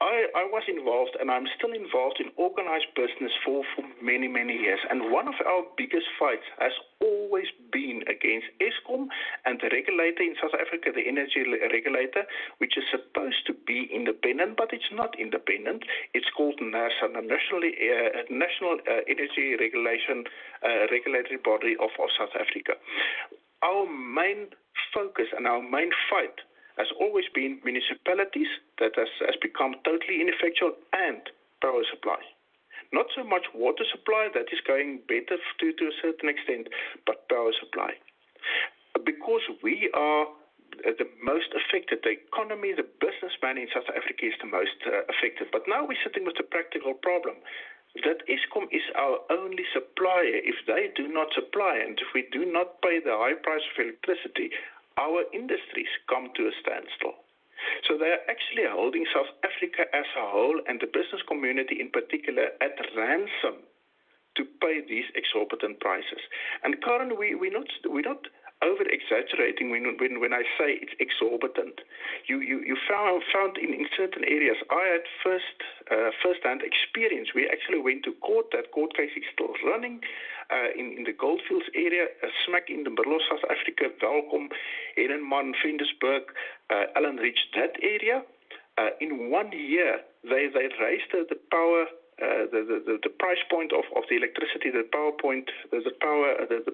I was involved, and I'm still involved in organized business for many, many years. And one of our biggest fights has always been against Eskom and the regulator in South Africa, the energy regulator, which is supposed to be independent, but it's not independent. It's called NERSA, the National Energy Regulatory Body of South Africa. Our main focus and our main fight has always been municipalities that has become totally ineffectual, and power supply. Not so much water supply, that is going better to a certain extent, but power supply. Because we are the most affected, the economy, the businessman in South Africa is the most affected. But now we're sitting with a practical problem that Eskom is our only supplier. If they do not supply, and if we do not pay the high price of electricity, our industries come to a standstill. So they are actually holding South Africa as a whole, and the business community in particular, at ransom to pay these exorbitant prices. And Karin, we're not over-exaggerating when I say it's exorbitant. You found in certain areas. I had first-hand experience. We actually went to court. That court case is still running in the Goldfields area, smack in the middle of South Africa. Welkom, Herenman, Ventersburg, Allen Ridge, that area. In 1 year, they raised the power. The price point of the electricity, the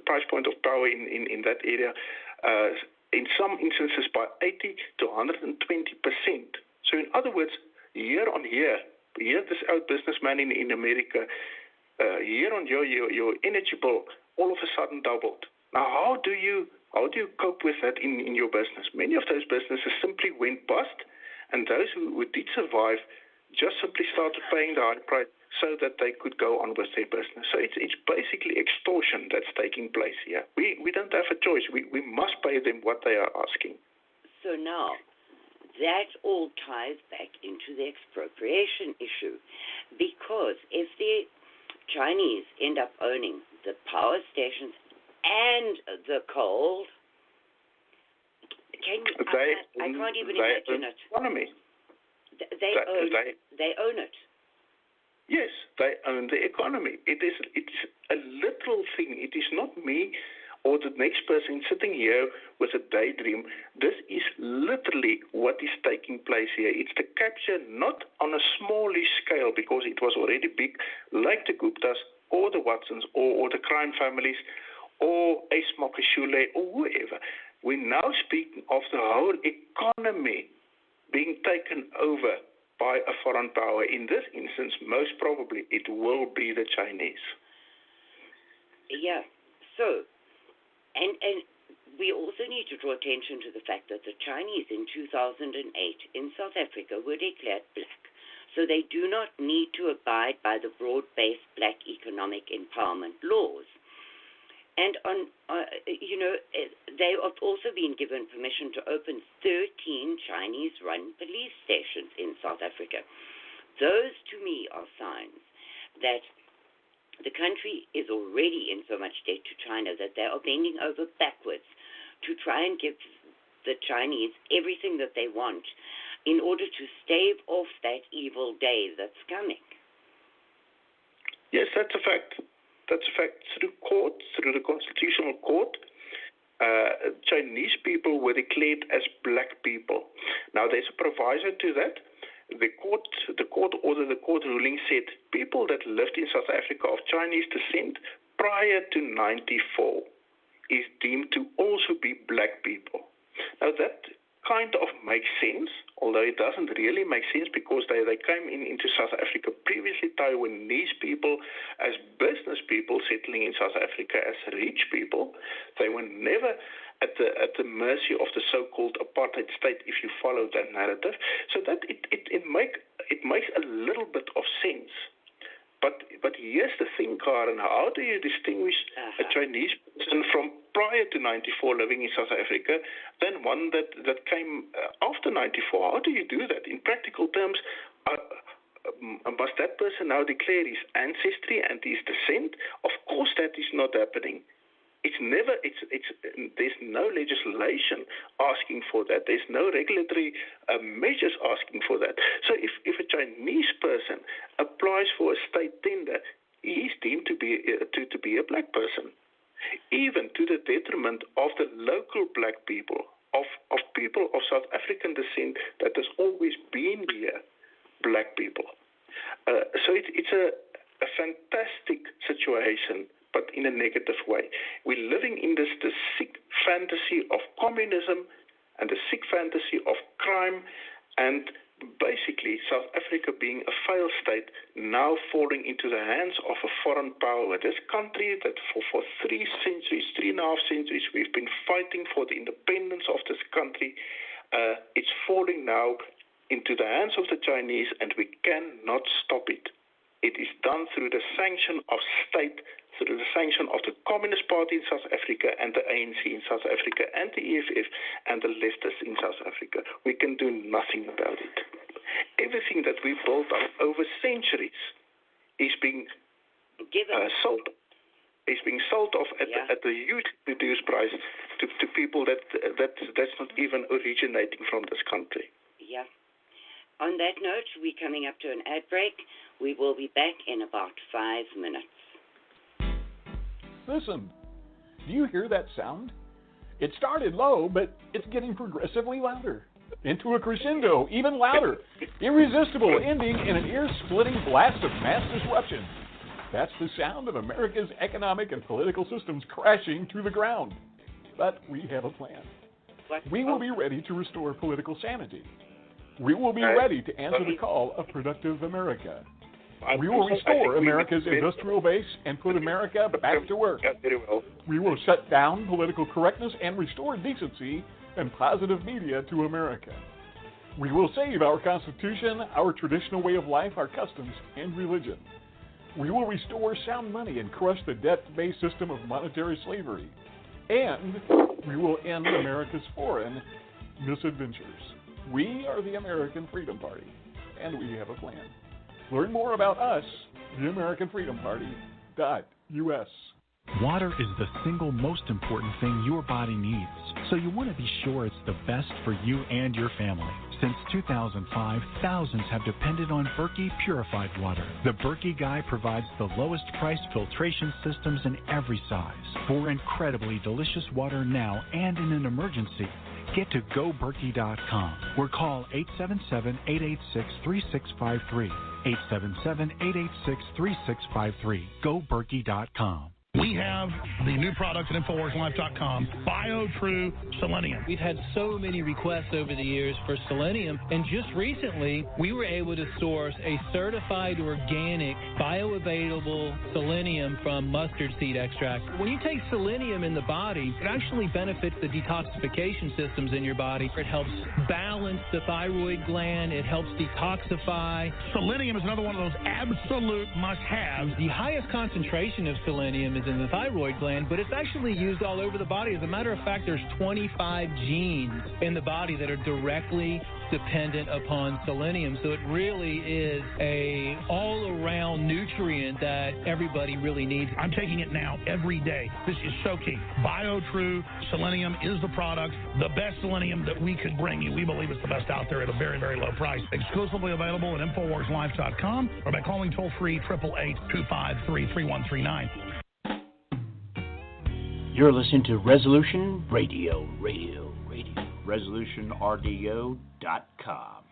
price point of power in that area, in some instances by 80 to 120%. So in other words, year on year, this out businessman in America, year on year, your energy bill all of a sudden doubled. Now, how do you cope with that in your business? Many of those businesses simply went bust, and those who did survive just simply started paying the high price so that they could go on with their business. So it's basically extortion that's taking place here. We don't have a choice. We must pay them what they are asking. So now, that all ties back into the expropriation issue, because if the Chinese end up owning the power stations and the coal, I can't even imagine it. Economy. They own it. Yes, they own the economy. It's a literal thing. It is not me or the next person sitting here with a daydream. This is literally what is taking place here. It's the capture, not on a smallish scale, because it was already big, like the Guptas or the Watsons or the crime families or Ace Makashule or whoever. We're now speaking of the whole economy being taken over by a foreign power. In this instance, most probably it will be the Chinese. Yeah. So, and we also need to draw attention to the fact that the Chinese in 2008 in South Africa were declared black. So they do not need to abide by the broad-based black economic empowerment laws. And they have also been given permission to open 13 Chinese-run police stations in South Africa. Those, to me, are signs that the country is already in so much debt to China that they are bending over backwards to try and give the Chinese everything that they want in order to stave off that evil day that's coming. Yes, that's a fact. That's a fact. Through court, through the Constitutional Court, Chinese people were declared as black people. Now, there's a proviso to that. The court order, the court ruling said people that lived in South Africa of Chinese descent prior to 1994 is deemed to also be black people. Now, that kind of makes sense, although it doesn't really make sense because they came into South Africa previously, Taiwanese people as business people settling in South Africa as rich people. They were never at the mercy of the so-called apartheid state, if you follow that narrative. So that it makes a little bit of sense. But here's the thing, Karin, how do you distinguish a Chinese person from prior to 94 living in South Africa than one that came after 94? How do you do that? In practical terms, must that person now declare his ancestry and his descent? Of course that is not happening. There's no legislation asking for that. There's no regulatory measures asking for that. So if a Chinese person applies for a state tender, he's deemed to be a black person, even to the detriment of the local black people, of people of South African descent that has always been here, black people. So it's a fantastic situation, but in a negative way. We're living in this sick fantasy of communism and the sick fantasy of crime, and basically South Africa being a failed state now falling into the hands of a foreign power. This country that for 3.5 centuries, we've been fighting for the independence of this country, it's falling now into the hands of the Chinese, and we cannot stop it. It is done through the sanction of state, through the sanction of the Communist Party in South Africa and the ANC in South Africa and the EFF and the leftists in South Africa. We can do nothing about it. Everything that we built up over centuries is being sold. Is being sold off at a huge reduced price to people that's not even originating from this country. Yeah. On that note, we're coming up to an ad break. We will be back in about 5 minutes. Listen, do you hear that sound? It started low, but it's getting progressively louder. Into a crescendo, even louder. Irresistible, ending in an ear-splitting blast of mass disruption. That's the sound of America's economic and political systems crashing to the ground. But we have a plan. We will be ready to restore political sanity. We will be ready to answer the call of productive America. We will restore America's industrial base and put America back to work. We will shut down political correctness and restore decency and positive media to America. We will save our Constitution, our traditional way of life, our customs, and religion. We will restore sound money and crush the debt-based system of monetary slavery. And we will end America's foreign misadventures. We are the American Freedom Party, and we have a plan. Learn more about us, theamericanfreedomparty.us. Water is the single most important thing your body needs, so you want to be sure it's the best for you and your family. Since 2005, thousands have depended on Berkey purified water. The Berkey Guy provides the lowest price filtration systems in every size. For incredibly delicious water now and in an emergency, get to GoBerkey.com or call 877-886-3653. 877-886-3653. GoBerkey.com. We have the new product at InfoWarsLife.com, BioTrue Selenium. We've had so many requests over the years for selenium, and just recently we were able to source a certified organic, bioavailable selenium from mustard seed extract. When you take selenium in the body, it actually benefits the detoxification systems in your body. It helps balance the thyroid gland. It helps detoxify. Selenium is another one of those absolute must-haves. The highest concentration of selenium is in the thyroid gland, but it's actually used all over the body. As a matter of fact, there's 25 genes in the body that are directly dependent upon selenium. So it really is a all-around nutrient that everybody really needs. I'm taking it now every day. This is so key. BioTrue Selenium is the product, the best selenium that we could bring you. We believe it's the best out there at a very, very low price. Exclusively available at InfoWarsLife.com or by calling toll-free 888-253-3139. You're listening to Resolution Radio. ResolutionRDO.com.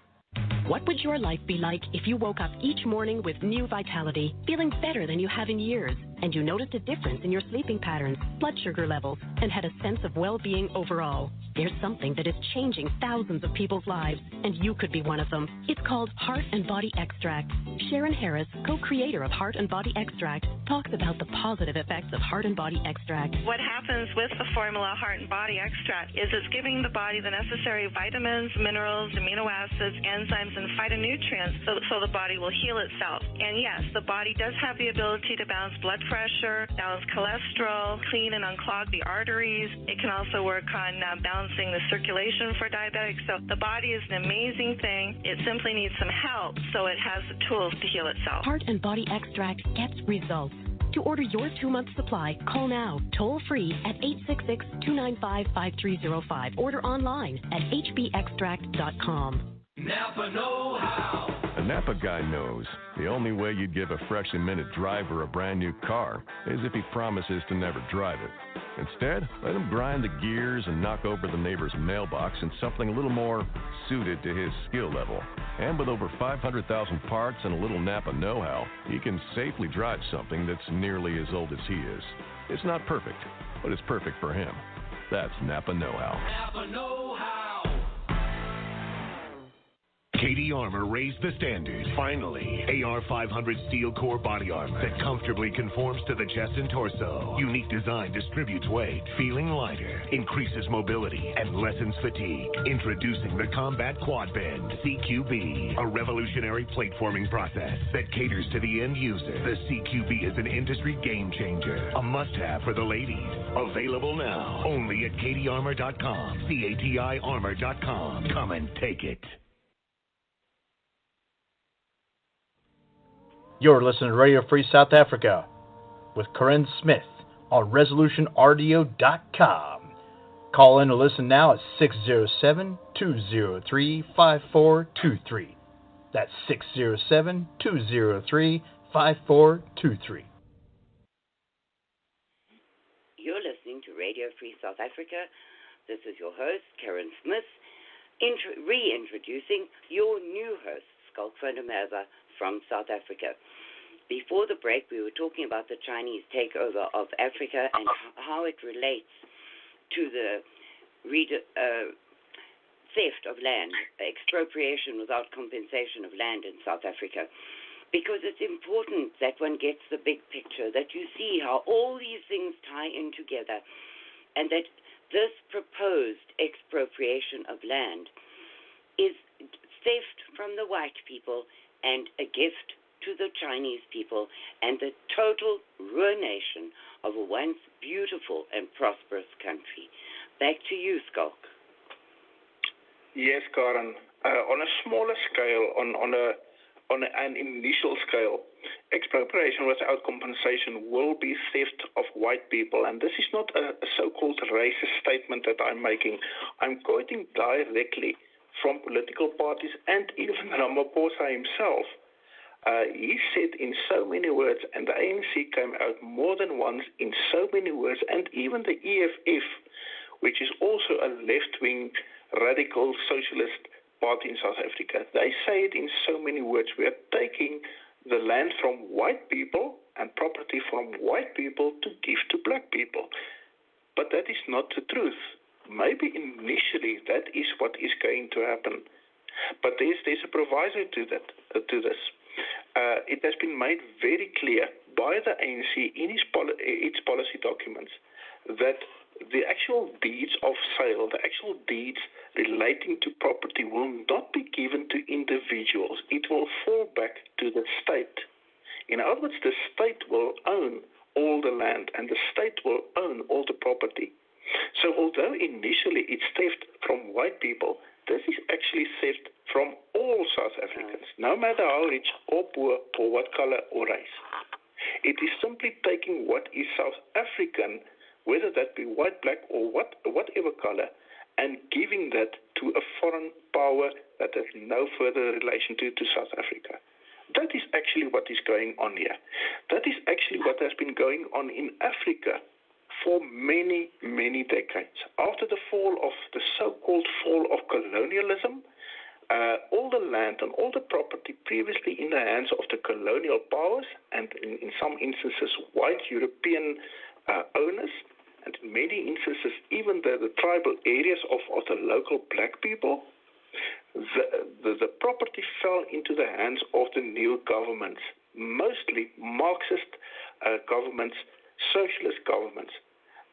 What would your life be like if you woke up each morning with new vitality, feeling better than you have in years, and you noticed a difference in your sleeping patterns, blood sugar levels, and had a sense of well-being overall? There's something that is changing thousands of people's lives, and you could be one of them. It's called Heart and Body Extract. Sharon Harris, co-creator of Heart and Body Extract, talks about the positive effects of Heart and Body Extract. What happens with the formula Heart and Body Extract is it's giving the body the necessary vitamins, minerals, amino acids, enzymes, and phytonutrients so the body will heal itself. And yes, the body does have the ability to balance blood pressure, balance cholesterol, clean and unclog the arteries. It can also work on balancing the circulation for diabetics. So the body is an amazing thing. It simply needs some help so it has the tools to heal itself. Heart and Body Extract gets results. To order your 2-month supply, call now, toll-free at 866-295-5305. Order online at hbextract.com. Napa know-how. A Napa guy knows the only way you'd give a freshly minted driver a brand new car is if he promises to never drive it. Instead, let him grind the gears and knock over the neighbor's mailbox in something a little more suited to his skill level. And with over 500,000 parts and a little Napa know-how, he can safely drive something that's nearly as old as he is. It's not perfect, but it's perfect for him. That's Napa know-how. Napa know-how. KD Armor raised the standard. Finally, AR-500 steel core body armor that comfortably conforms to the chest and torso. Unique design distributes weight, feeling lighter, increases mobility, and lessens fatigue. Introducing the Combat Quad Bend CQB, a revolutionary plate forming process that caters to the end user. The CQB is an industry game changer, a must-have for the ladies. Available now, only at KDArmor.com, CATIarmor.com. Come and take it. You're listening to Radio Free South Africa with Karin Smith on ResolutionRDO.com. Call in or listen now at 607-203-5423. That's 607-203-5423. You're listening to Radio Free South Africa. This is your host, Karin Smith, reintroducing your new host, Schalk Merwe from South Africa. Before the break, we were talking about the Chinese takeover of Africa and how it relates to the theft of land, expropriation without compensation of land in South Africa. Because it's important that one gets the big picture, that you see how all these things tie in together, and that this proposed expropriation of land is theft from the white people and a gift to the Chinese people and the total ruination of a once beautiful and prosperous country. Back to you, Schalk. Yes, Karin. On a smaller scale, on an initial scale, expropriation without compensation will be theft of white people. And this is not a so-called racist statement that I'm making. I'm quoting directly from political parties and even Ramaphosa himself. He said in so many words, and the ANC came out more than once in so many words, and even the EFF, which is also a left-wing radical socialist party in South Africa, they say it in so many words. We are taking the land from white people and property from white people to give to black people. But that is not the truth. Maybe initially that is what is going to happen. But there's a proviso to this. It has been made very clear by the ANC in its policy documents that the actual deeds of sale, the actual deeds relating to property will not be given to individuals. It will fall back to the state. In other words, the state will own all the land and the state will own all the property. So although initially it's theft from white people, this is actually theft from all South Africans, no matter how rich or poor or what color or race. It is simply taking what is South African, whether that be white, black, or whatever color, and giving that to a foreign power that has no further relation to South Africa. That is actually what is going on here. That is actually what has been going on in Africa for many, many decades. After the so-called fall of colonialism, all the land and all the property previously in the hands of the colonial powers, and in some instances white European owners, and in many instances even the tribal areas of the local black people, the property fell into the hands of the new governments, mostly Marxist governments, socialist governments.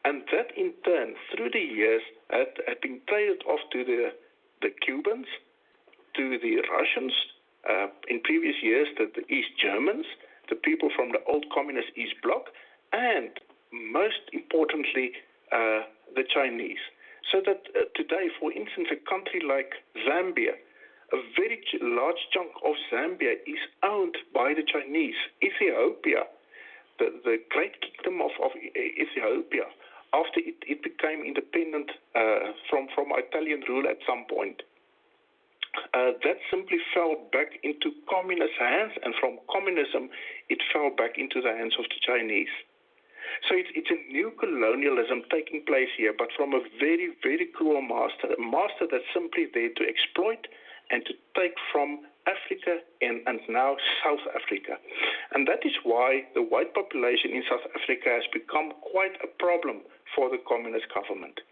And that in turn, through the years, had been traded off to the Cubans, to the Russians, in previous years the East Germans, the people from the old communist East Bloc, and most importantly, the Chinese. So that today, for instance, a country like Zambia, a very large chunk of Zambia is owned by the Chinese. Ethiopia, the great kingdom of Ethiopia, after it became independent from Italian rule at some point, that simply fell back into communist hands, and from communism, it fell back into the hands of the Chinese. So it's a new colonialism taking place here, but from a very, very cruel master, a master that's simply there to exploit and to take from Africa and now South Africa. And that is why the white population in South Africa has become quite a problem for the communist government,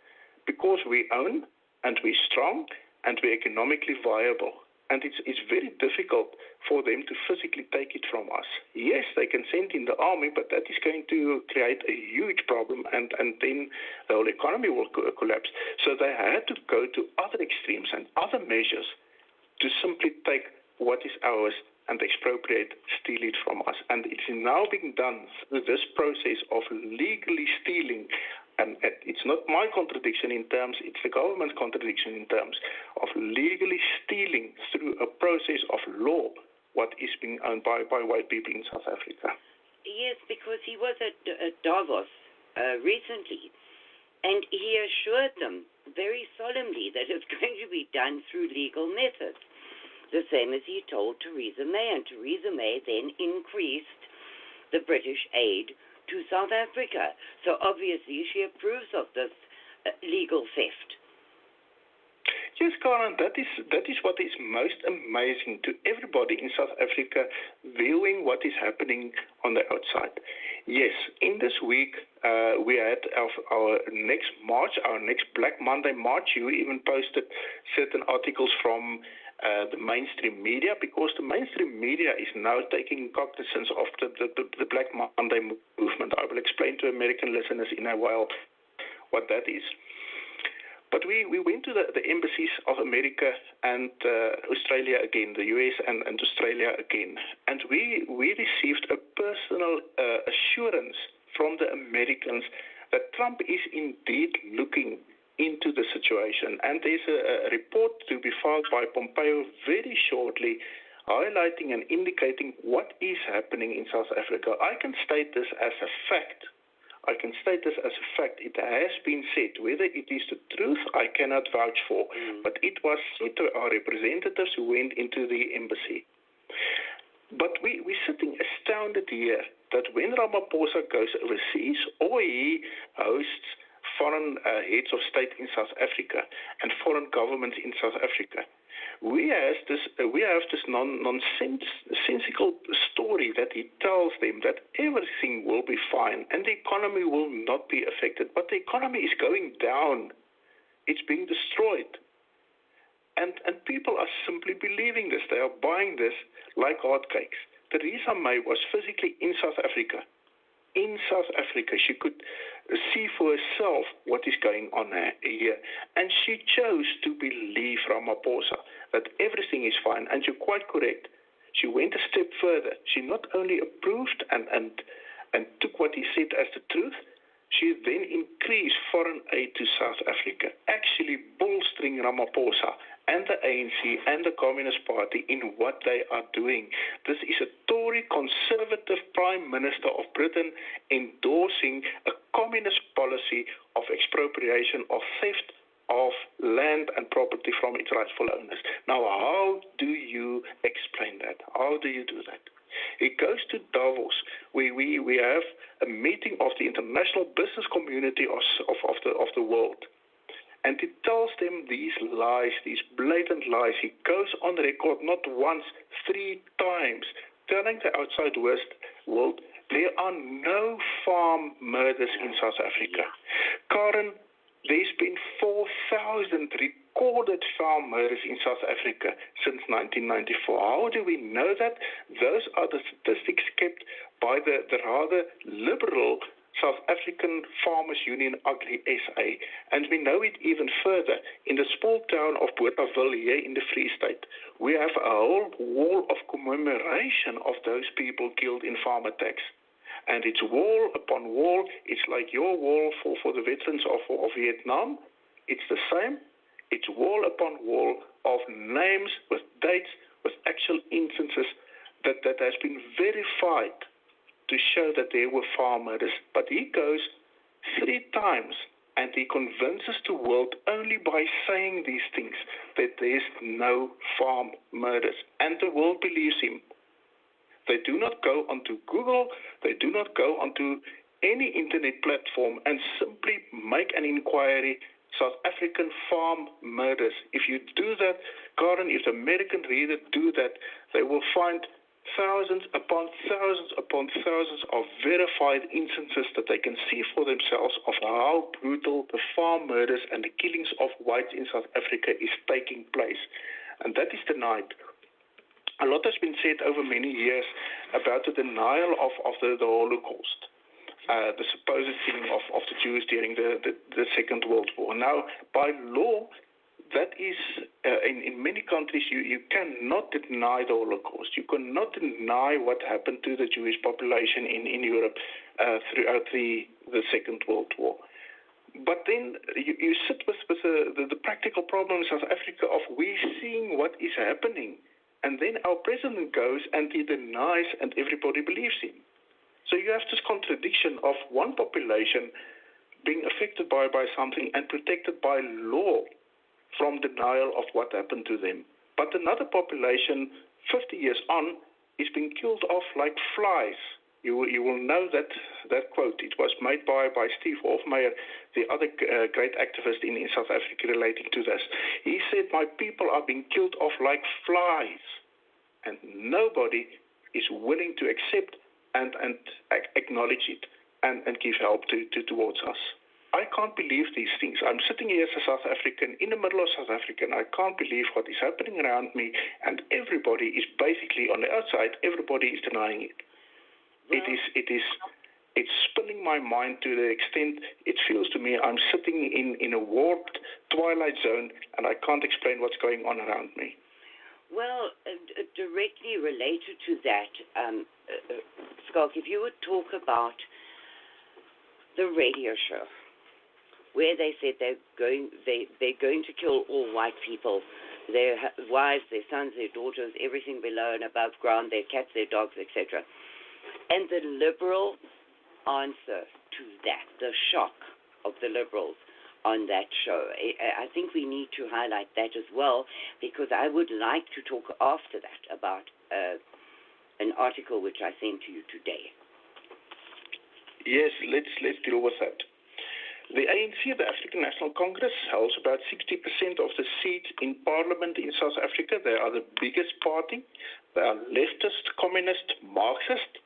because we own and we're strong and we're economically viable. And it's very difficult for them to physically take it from us. Yes, they can send in the army, but that is going to create a huge problem, and then the whole economy will collapse. So they had to go to other extremes and other measures to simply take what is ours and expropriate, steal it from us. And it's now being done through this process of legally stealing. And it's not my contradiction in terms, it's the government's contradiction in terms of legally stealing through a process of law what is being owned by white people in South Africa. Yes, because he was at Davos recently, And he assured them very solemnly that it's going to be done through legal methods, the same as he told Theresa May. And Theresa May then increased the British aid to South Africa. So obviously she approves of this legal theft. Yes, Karin, that is what is most amazing to everybody in South Africa viewing what is happening on the outside. Yes, in this week we had our next march, our next Black Monday march. You even posted certain articles from the mainstream media, because the mainstream media is now taking cognizance of the Black Monday movement. I will explain to American listeners in a while what that is. But we went to the embassies of America and Australia again, the US and Australia again, and we received a personal assurance from the Americans that Trump is indeed looking into the situation. And there's a report to be filed by Pompeo very shortly, highlighting and indicating what is happening in South Africa. I can state this as a fact. It has been said. Whether it is the truth, I cannot vouch for. But it was said to our representatives who went into the embassy. But we're sitting astounded here that when Ramaphosa goes overseas or he hosts foreign heads of state in South Africa and foreign governments in South Africa, we have this nonsensical story that he tells them that everything will be fine and the economy will not be affected. But the economy is going down. It's being destroyed. And people are simply believing this. They are buying this like hotcakes. Theresa May was physically in South Africa. In South Africa, she could see for herself what is going on here. And she chose to believe Ramaphosa, that everything is fine. And you're quite correct. She went a step further. She not only approved and took what he said as the truth, she then increased foreign aid to South Africa, actually bolstering Ramaphosa and the ANC and the Communist Party in what they are doing. This is a Tory conservative Prime Minister of Britain endorsing a communist policy of expropriation, of theft of land and property from its rightful owners. Now, how do you explain that? How do you do that? It goes to Davos, where we have a meeting of the international business community of the world. And he tells them these lies, these blatant lies. He goes on record not once, 3 times, telling the outside world there are no farm murders in South Africa. Karin, there's been 4,000 recorded farm murders in South Africa since 1994. How do we know that? Those are the statistics kept by the rather liberal South African Farmers Union, Agri SA. And we know it even further. In the small town of Bothaville here in the Free State, we have a whole wall of commemoration of those people killed in farm attacks. And it's wall upon wall. It's like your wall for the veterans of Vietnam. It's the same. It's wall upon wall of names with dates, with actual instances that has been verified to show that there were farm murders. But he goes 3 times and he convinces the world only by saying these things that there's no farm murders. And the world believes him. They do not go onto Google, they do not go onto any internet platform and simply make an inquiry, South African farm murders. If you do that, Karin, if the American reader do that, they will find thousands upon thousands upon thousands of verified instances that they can see for themselves of how brutal the farm murders and the killings of whites in South Africa is taking place. And that is denied. A lot has been said over many years about the denial of the Holocaust, the supposed killing of the Jews during the Second World War. Now, by law, that is, in many countries, you cannot deny the Holocaust. You cannot deny what happened to the Jewish population in Europe throughout the Second World War. But then you sit with the practical problem in South Africa of we seeing what is happening. And then our president goes and he denies and everybody believes him. So you have this contradiction of one population being affected by something and protected by law from denial of what happened to them. But another population, 50 years on, is being killed off like flies. You will know that quote. It was made by Steve Hofmeyr, the other great activist in South Africa relating to this. He said, my people are being killed off like flies. And nobody is willing to accept and acknowledge it and give help towards us. I can't believe these things. I'm sitting here as a South African in the middle of South Africa, and I can't believe what is happening around me, and everybody is basically on the outside, everybody is denying it. Well, it's spinning my mind to the extent it feels to me I'm sitting in a warped twilight zone, and I can't explain what's going on around me. Well, directly related to that, Schalk, if you would talk about the radio show where they said they're going to kill all white people, their wives, their sons, their daughters, everything below and above ground, their cats, their dogs, etc. And the liberal answer to that, the shock of the liberals on that show. I think we need to highlight that as well, because I would like to talk after that about an article which I sent to you today. Yes, let's deal with that. The ANC, the African National Congress, holds about 60% of the seats in parliament in South Africa. They are the biggest party. They are leftist, communist, Marxist.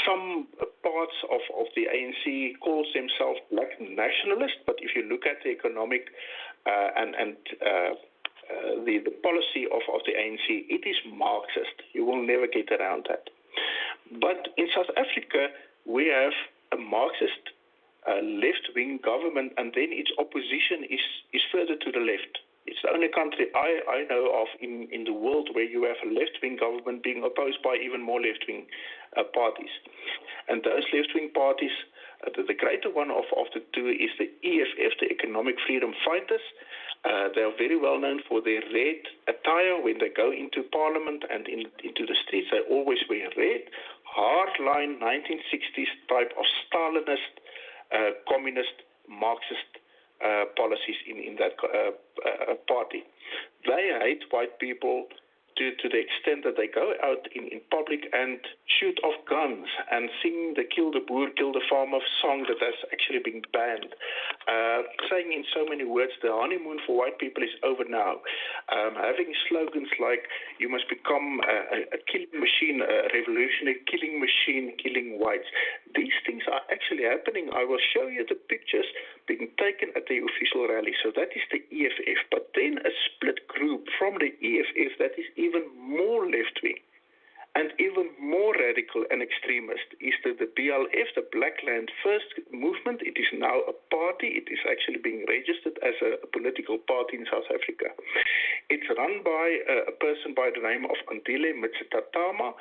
Some parts of the ANC calls themselves black nationalist, but if you look at the economic the policy of the ANC, it is Marxist. You will never get around that. But in South Africa, we have a Marxist left-wing government, and then its opposition is further to the left. It's the only country I know of in the world where you have a left-wing government being opposed by even more left-wing parties. And those left-wing parties, the greater one of the two is the EFF, the Economic Freedom Fighters. They are very well known for their red attire when they go into parliament and into the streets. They always wear red, hardline 1960s type of Stalinist, communist, Marxist policies in that party. They hate white people to the extent that they go out in public and shoot off guns and sing the Kill the Boer, Kill the Farmer song that has actually been banned. Saying in so many words, the honeymoon for white people is over now. Having slogans like, you must become a killing machine, a revolutionary killing machine, killing whites. These things are actually happening. I will show you the pictures being taken at the official rally. So that is the EFF. But then a split group from the EFF that is even more left-wing and even more radical and extremist is the BLF, the Black Land First movement. It is now a party. It is actually being registered as a political party in South Africa. It's run by a person by the name of Andile Mtsetatama,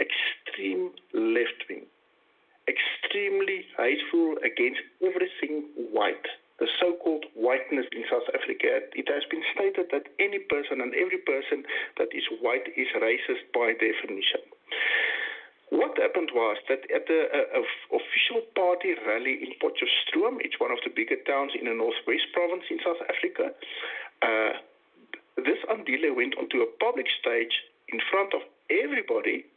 extreme left-wing, extremely hateful against everything white, the so-called whiteness in South Africa. It has been stated that any person and every person that is white is racist by definition. What happened was that at the official party rally in Potchefstroom, it's one of the bigger towns in the Northwest province in South Africa, this Andile went onto a public stage in front of everybody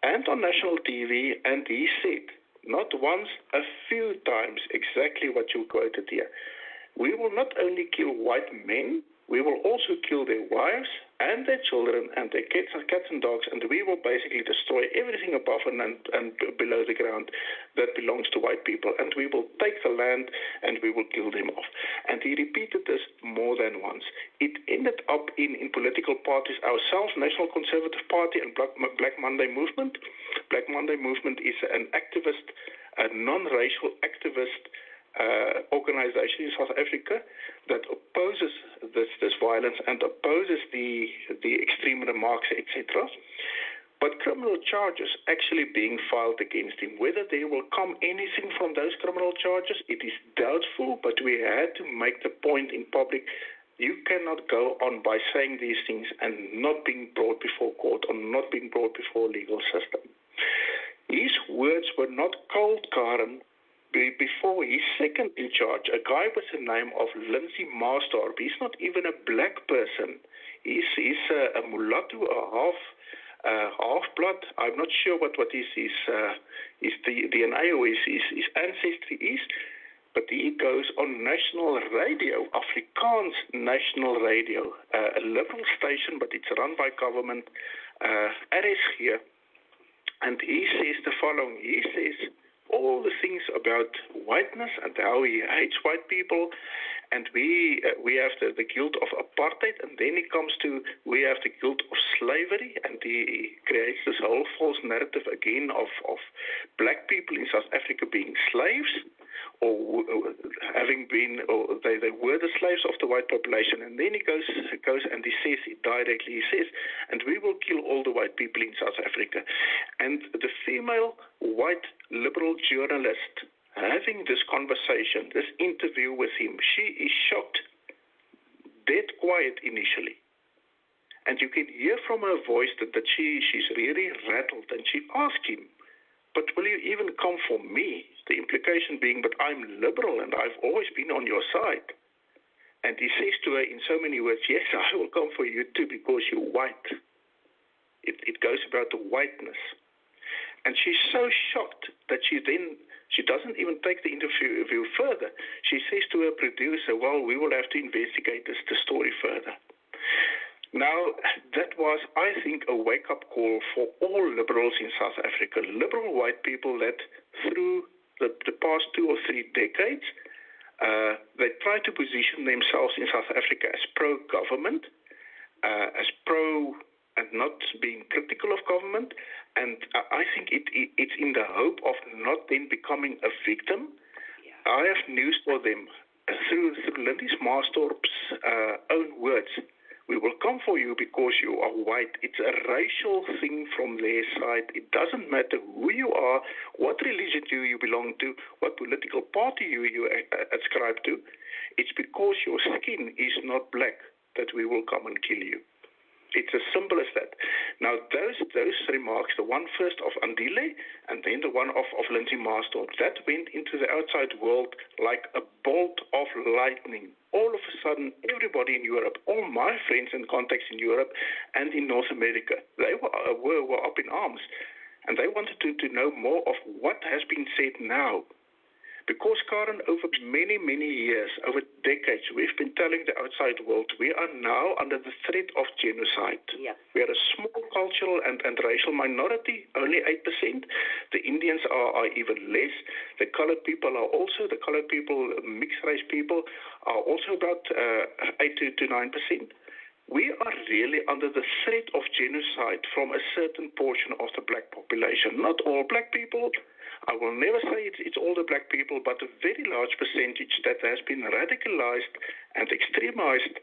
and on national TV, and he said, not once, a few times, exactly what you quoted here. We will not only kill white men, we will also kill their wives and their children and their cats and dogs, and we will basically destroy everything above and below the ground that belongs to white people, and we will take the land and we will kill them off. And he repeated this more than once. It ended up in political parties ourselves, National Conservative Party and Black Monday Movement. Black Monday Movement is an activist, a non-racial activist organization in South Africa that opposes this violence and opposes the extreme remarks, etc. But criminal charges actually being filed against him. Whether there will come anything from those criminal charges, it is doubtful, but we had to make the point in public. You cannot go on by saying these things and not being brought before court or not being brought before a legal system. His words were not cold, Karin. before his second in charge, a guy with the name of Lindsay Marstorp. He's not even a black person. He's a mulatto, a half-blood. I'm not sure what his DNA or his ancestry is, but he goes on national radio, Afrikaans national radio, a liberal station, but it's run by government, RSG, and he says the following. He says all the things about whiteness and how he hates white people, and we have the guilt of apartheid, and then he comes to we have the guilt of slavery, and he creates this whole false narrative again of black people in South Africa being slaves, or having been, or they were the slaves of the white population. And then he goes and he says it directly. He says, and we will kill all the white people in South Africa. And the female white liberal journalist having this conversation, this interview with him, she is shocked, dead quiet initially. And you can hear from her voice that she's really rattled. And she asked him, but will you even come for me? The implication being, but I'm liberal and I've always been on your side. And he says to her in so many words, yes, I will come for you too because you're white. It goes about the whiteness. And she's so shocked that she doesn't even take the interview further. She says to her producer, well, we will have to investigate the story further. Now, that was, I think, a wake-up call for all liberals in South Africa, liberal white people that through the past 2 or 3 decades, they try to position themselves in South Africa as pro-government, as pro and not being critical of government. And I think it's in the hope of not then becoming a victim. Yeah. I have news for them. Through Lindsay Marstorp's own words, we will come for you because you are white. It's a racial thing from their side. It doesn't matter who you are, what religion you belong to, what political party you ascribe to. It's because your skin is not black that we will come and kill you. It's as simple as that. Now, those remarks, the one first of Andile and then the one of Lindsay Marstorp, that went into the outside world like a bolt of lightning. All of a sudden, everybody in Europe, all my friends and contacts in Europe and in North America, they were up in arms. And they wanted to know more of what has been said now. Because, Karin, over many, many years, over decades, we've been telling the outside world we are now under the threat of genocide. Yeah. We are a small cultural and racial minority, only 8%. The Indians are even less. The colored people, mixed race people, are also about 8 to 9%. We are really under the threat of genocide from a certain portion of the black population. Not all black people. I will never say it's all the black people, but a very large percentage that has been radicalized and extremized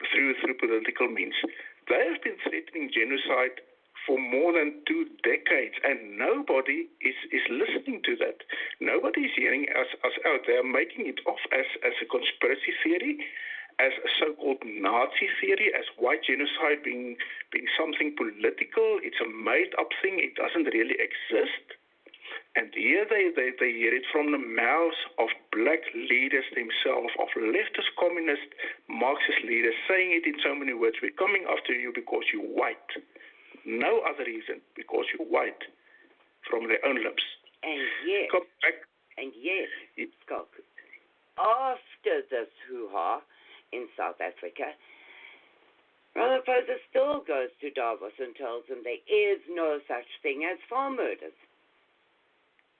through political means. They have been threatening genocide for more than 2 decades, and nobody is listening to that. Nobody is hearing us out. They are making it off as a conspiracy theory, as a so-called Nazi theory, as white genocide being something political. It's a made-up thing. It doesn't really exist. And here they hear it from the mouths of black leaders themselves, of leftist, communist, Marxist leaders, saying it in so many words. We're coming after you because you're white. No other reason, because you're white, from their own lips. And yet, Schalk, after this hoo-ha in South Africa, Ramaphosa still goes to Davos and tells them there is no such thing as farm murders.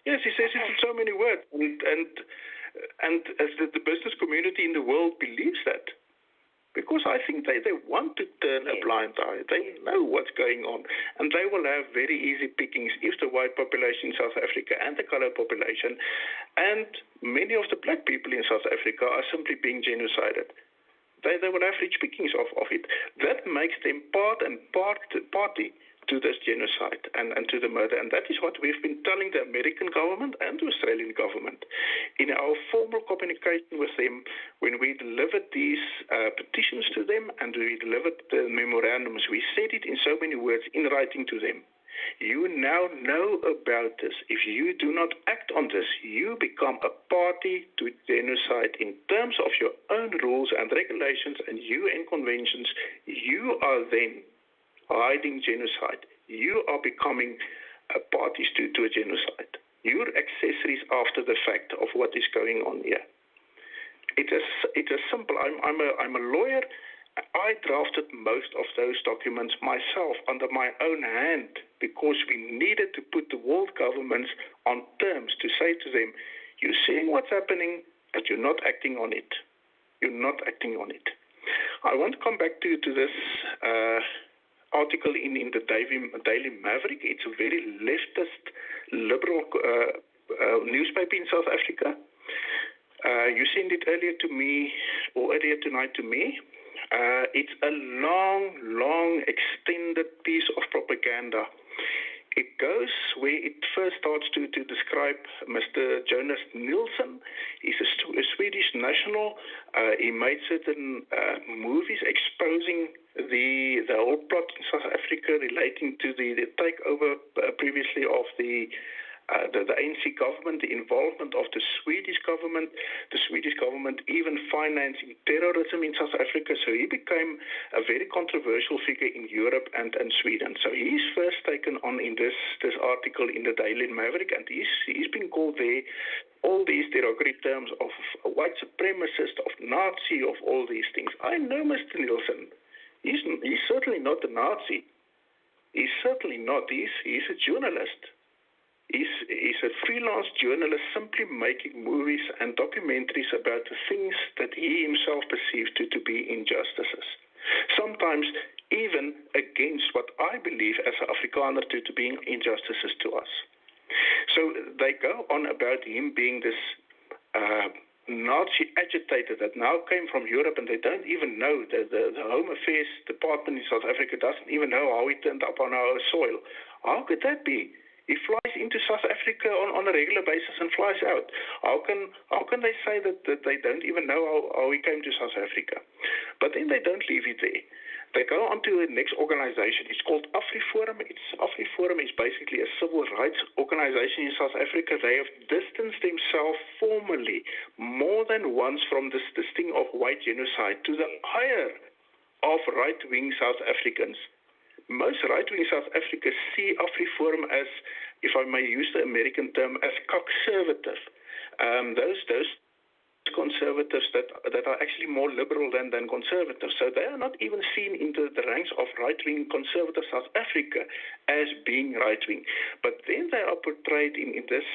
Yes, he says it in so many words, and as the business community in the world believes that, because I think they want to turn a blind eye. They know what's going on, and they will have very easy pickings if the white population in South Africa and the colored population and many of the black people in South Africa are simply being genocided. They will have rich pickings of it. That makes them party to this genocide and to the murder. And that is what we've been telling the American government and the Australian government. In our formal communication with them, when we delivered these petitions to them and we delivered the memorandums, we said it in so many words in writing to them. You now know about this. If you do not act on this, you become a party to genocide in terms of your own rules and regulations and UN conventions. You are then hiding genocide. You are becoming parties to a genocide. You're accessories after the fact of what is going on here. It is simple. I'm a lawyer. I drafted most of those documents myself under my own hand because we needed to put the world governments on terms to say to them, you're seeing what's happening, but you're not acting on it. You're not acting on it. I want to come back to this article in the Daily Maverick. It's a very leftist, liberal newspaper in South Africa. You sent it earlier tonight to me. It's a long, extended piece of propaganda. It goes where it first starts to describe Mr. Jonas Nilsson. He's a Swedish national. He made certain movies exposing the whole plot in South Africa relating to the takeover previously of the ANC government, the involvement of the Swedish government even financing terrorism in South Africa. So he became a very controversial figure in Europe and Sweden. So he's first taken on in this article in the Daily Maverick, and he's been called there all these derogatory terms of a white supremacist, of Nazi, of all these things. I know Mr. Nielsen. He's certainly not a Nazi. He's certainly not. He's a journalist. He's a freelance journalist simply making movies and documentaries about the things that he himself perceived to be injustices. Sometimes even against what I believe as an Afrikaner to being injustices to us. So they go on about him being this Nazi agitator that now came from Europe, and they don't even know, the Home Affairs Department in South Africa doesn't even know how he turned up on our soil. How could that be? He flies into South Africa on a regular basis and flies out. How can they say that they don't even know how he came to South Africa? But then they don't leave it there. They go on to the next organization. It's called AfriForum. AfriForum is basically a civil rights organization in South Africa. They have distanced themselves formally more than once from this thing of white genocide to the ire of right-wing South Africans. Most right-wing South Africa see AfriForum as, if I may use the American term, as conservative. Those conservatives that are actually more liberal than conservative. So they are not even seen in the ranks of right-wing conservative South Africa as being right-wing. But then they are portrayed in this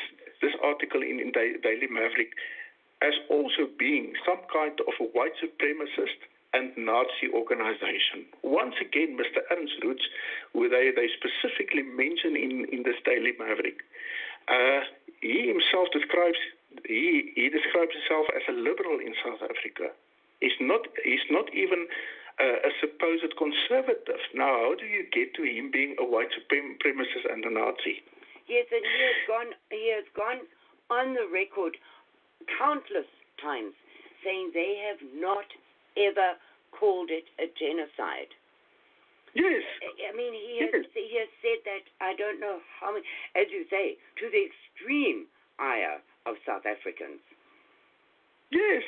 article in Daily Maverick as also being some kind of a white supremacist and Nazi organization. Once again, Mr. Ernst Roots, who they specifically mention in this Daily Maverick, he himself describes himself as a liberal in South Africa. He's not even a supposed conservative. Now, how do you get to him being a white supremacist and a Nazi? Yes, and he has gone on the record countless times saying they have not ever called it a genocide. Yes. I mean, he has said that, I don't know how many, as you say, to the extreme ire of South Africans. Yes.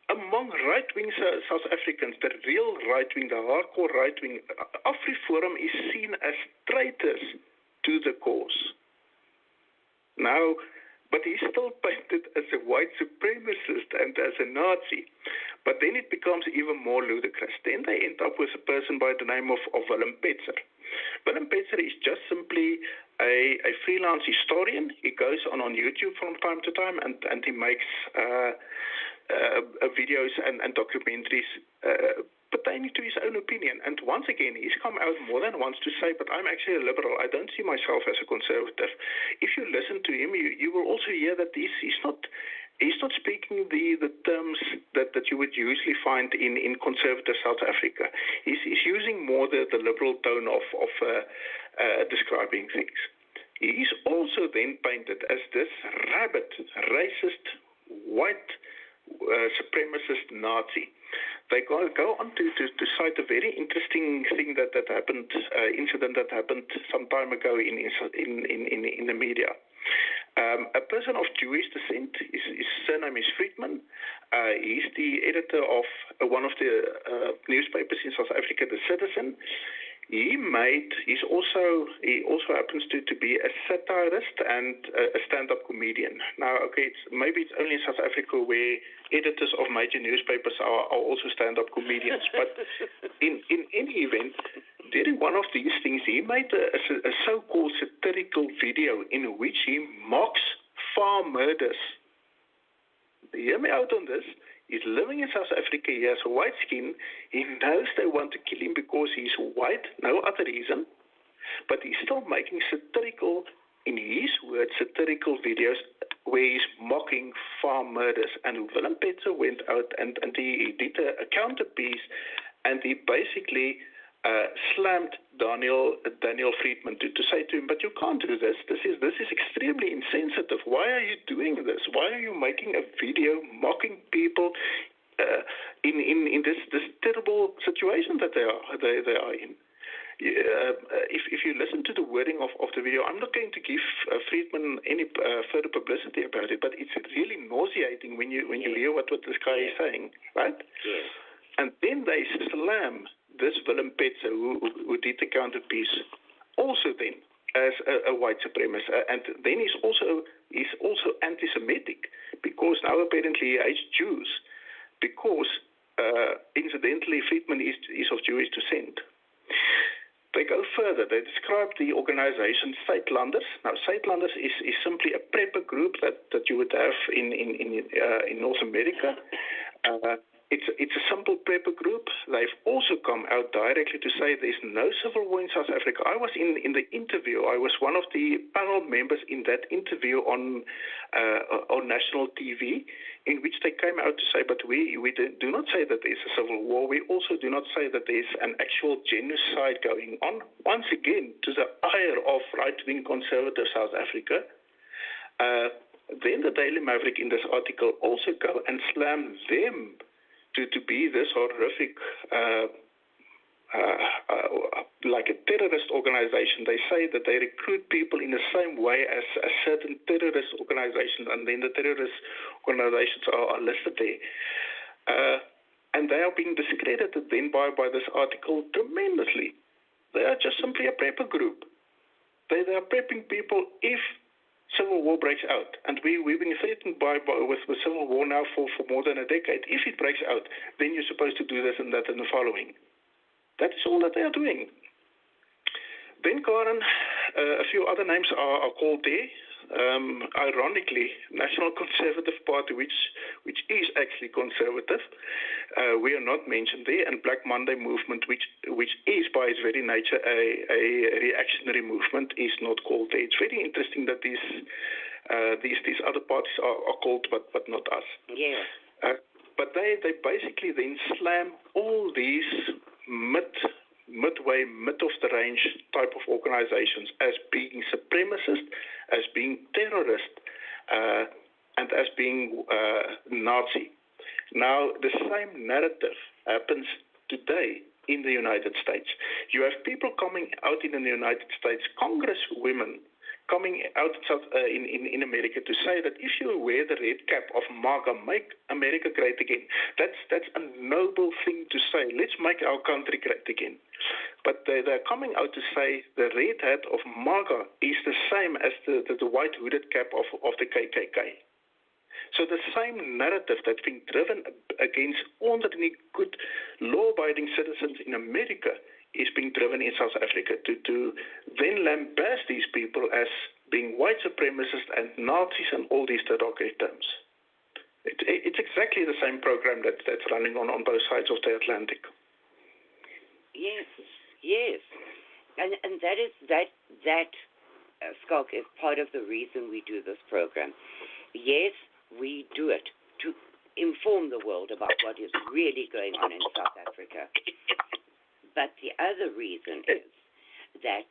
Among right-wing South Africans, the real right-wing, the hardcore right-wing, AfriForum is seen as traitors to the cause. Now, but he's still painted as a white supremacist and as a Nazi. But then it becomes even more ludicrous. Then they end up with a person by the name of Willem Petzer. Willem Petzer is just simply a freelance historian. He goes on YouTube from time to time and he makes videos and documentaries pertaining to his own opinion. And once again, he's come out more than once to say, but I'm actually a liberal. I don't see myself as a conservative. If you listen to him, you will also hear that he's not speaking the terms that you would usually find in conservative South Africa. He's using more the liberal tone of describing things. He's also then painted as this rabid, racist, white supremacist Nazi. they go on to cite a very interesting thing that happened, incident that happened some time ago in the media. A person of Jewish descent, his surname is Friedman. He's the editor of one of the newspapers in South Africa, The Citizen. He also happens to be a satirist and a stand-up comedian. Now, okay, maybe it's only in South Africa where editors of major newspapers are also stand-up comedians. But in any event, during one of these things, he made a so-called satirical video in which he mocks farm murders. Hear me out on this. He's living in South Africa. He has white skin. He knows they want to kill him because he's white, no other reason. But he's still making satirical, in his words, satirical videos where he's mocking farm murders. And Willem Petzer went out and he did a counterpiece, and he basically slammed Daniel Friedman to say to him, but you can't do this. This is extremely insensitive. Why are you doing this? Why are you making a video mocking people in this terrible situation that they are in? If you listen to the wording of the video, I'm not going to give Friedman any further publicity about it, but it's really nauseating when you hear what this guy is saying, right? Yes. And then they slam this Willem Petzer, who did the counterpiece, also then as a white supremacist, and then he's also anti-Semitic because now apparently he hates Jews because incidentally Friedman is of Jewish descent. They go further. They describe the organization Suidlanders. Now, Suidlanders is simply a prepper group that you would have in North America. It's a simple prepper group. They've also come out directly to say there's no civil war in South Africa. I was in the interview. I was one of the panel members in that interview on national TV, in which they came out to say, but we do not say that there's a civil war. We also do not say that there's an actual genocide going on. Once again, to the ire of right-wing conservative South Africa. Then the Daily Maverick in this article also go and slam them to be this horrific, like a terrorist organization. They say that they recruit people in the same way as certain terrorist organizations, and then the terrorist organizations are listed there. And they are being discredited then by this article tremendously. They are just simply a prepper group. They are prepping people if civil war breaks out, and we've been threatened with civil war now for more than a decade. If it breaks out, then you're supposed to do this and that and the following. That is all that they are doing. Then, Karin, a few other names are called there. Ironically, National Conservative Party, which is actually conservative, we are not mentioned there, and Black Monday movement, which is by its very nature a reactionary movement, is not called there. It's very interesting that these other parties are called, but not us. Yeah. But they basically then slam all these midway, mid-of-the-range type of organizations as being supremacist, as being terrorist, and as being Nazi. Now, the same narrative happens today in the United States. You have people coming out in the United States, congresswomen coming out in America to say that if you wear the red cap of MAGA, make America great again. That's a noble thing to say. Let's make our country great again. But they're coming out to say the red hat of MAGA is the same as the white hooded cap of the KKK. So the same narrative that's being driven against ordinary, good, law-abiding citizens in America is being driven in South Africa to then lambast these people as being white supremacists and Nazis and all these derogatory terms. It's exactly the same program that's running on both sides of the Atlantic. Yes, and that Schalk, is part of the reason we do this program. Yes, we do it to inform the world about what is really going on in South Africa. But the other reason is that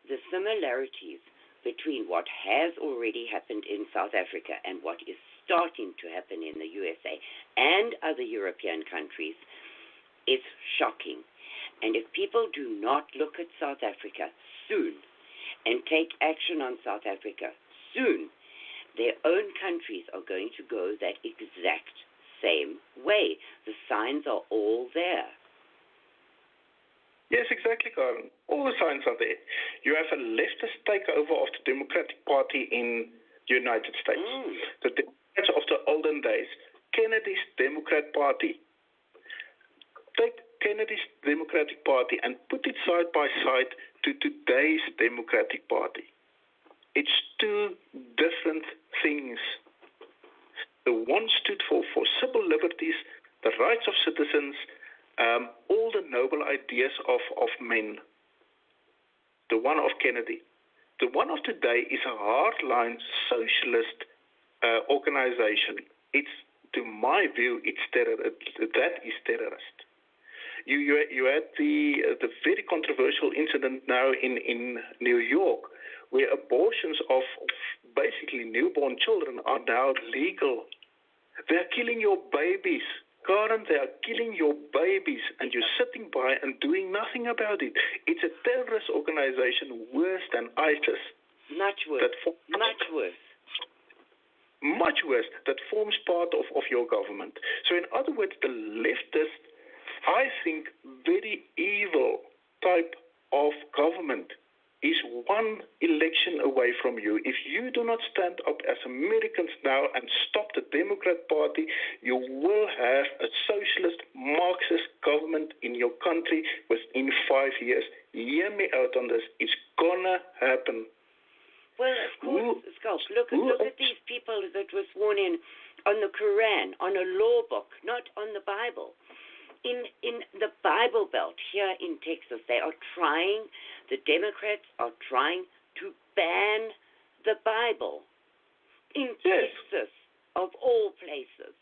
the similarities between what has already happened in South Africa and what is starting to happen in the USA and other European countries is shocking. And if people do not look at South Africa soon and take action on South Africa soon, their own countries are going to go that exact same way. The signs are all there. Yes, exactly, Karin. All the signs are there. You have a leftist takeover of the Democratic Party in the United States. The Democrats of the olden days, Kennedy's Democrat Party. Take Kennedy's Democratic Party and put it side by side to today's Democratic Party. It's two different things. The one stood for civil liberties, the rights of citizens, all the noble ideas of men. The one of Kennedy. The one of today is a hardline socialist organization. It's, to my view, that is terrorist. You had the very controversial incident now in New York, where abortions of basically newborn children are now legal. They are killing your babies. Karin, they are killing your babies, and you're sitting by and doing nothing about it. It's a terrorist organization worse than ISIS. Much worse. Much worse. Much worse. That forms part of your government. So in other words, the leftist, I think, very evil type of government is one election away from you. If you do not stand up as Americans now and stop the Democrat Party, you will have a socialist, Marxist government in your country within 5 years. Hear me out on this. It's gonna happen. Well, of course, Schalk, look at these people that were sworn in on the Quran, on a law book, not on the Bible. In the Bible Belt here in Texas, the Democrats are trying to ban the Bible in Texas, of all places.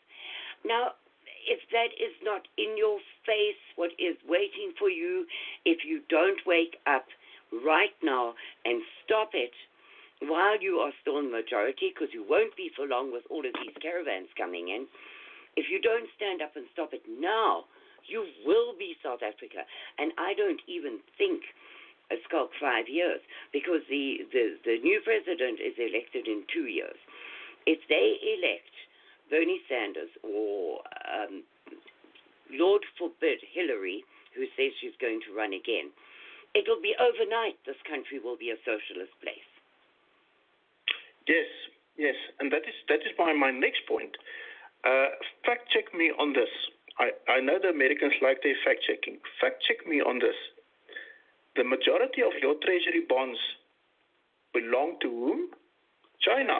Now, if that is not in your face, what is waiting for you, if you don't wake up right now and stop it while you are still in the majority, because you won't be for long with all of these caravans coming in, if you don't stand up and stop it now, you will be South Africa. And I don't even think a Schalk 5 years, because the new president is elected in 2 years. If they elect Bernie Sanders or, Lord forbid, Hillary, who says she's going to run again, it'll be overnight this country will be a socialist place. Yes. And that is my next point. Fact check me on this. I know the Americans like their fact-checking. Fact-check me on this. The majority of your treasury bonds belong to whom? China.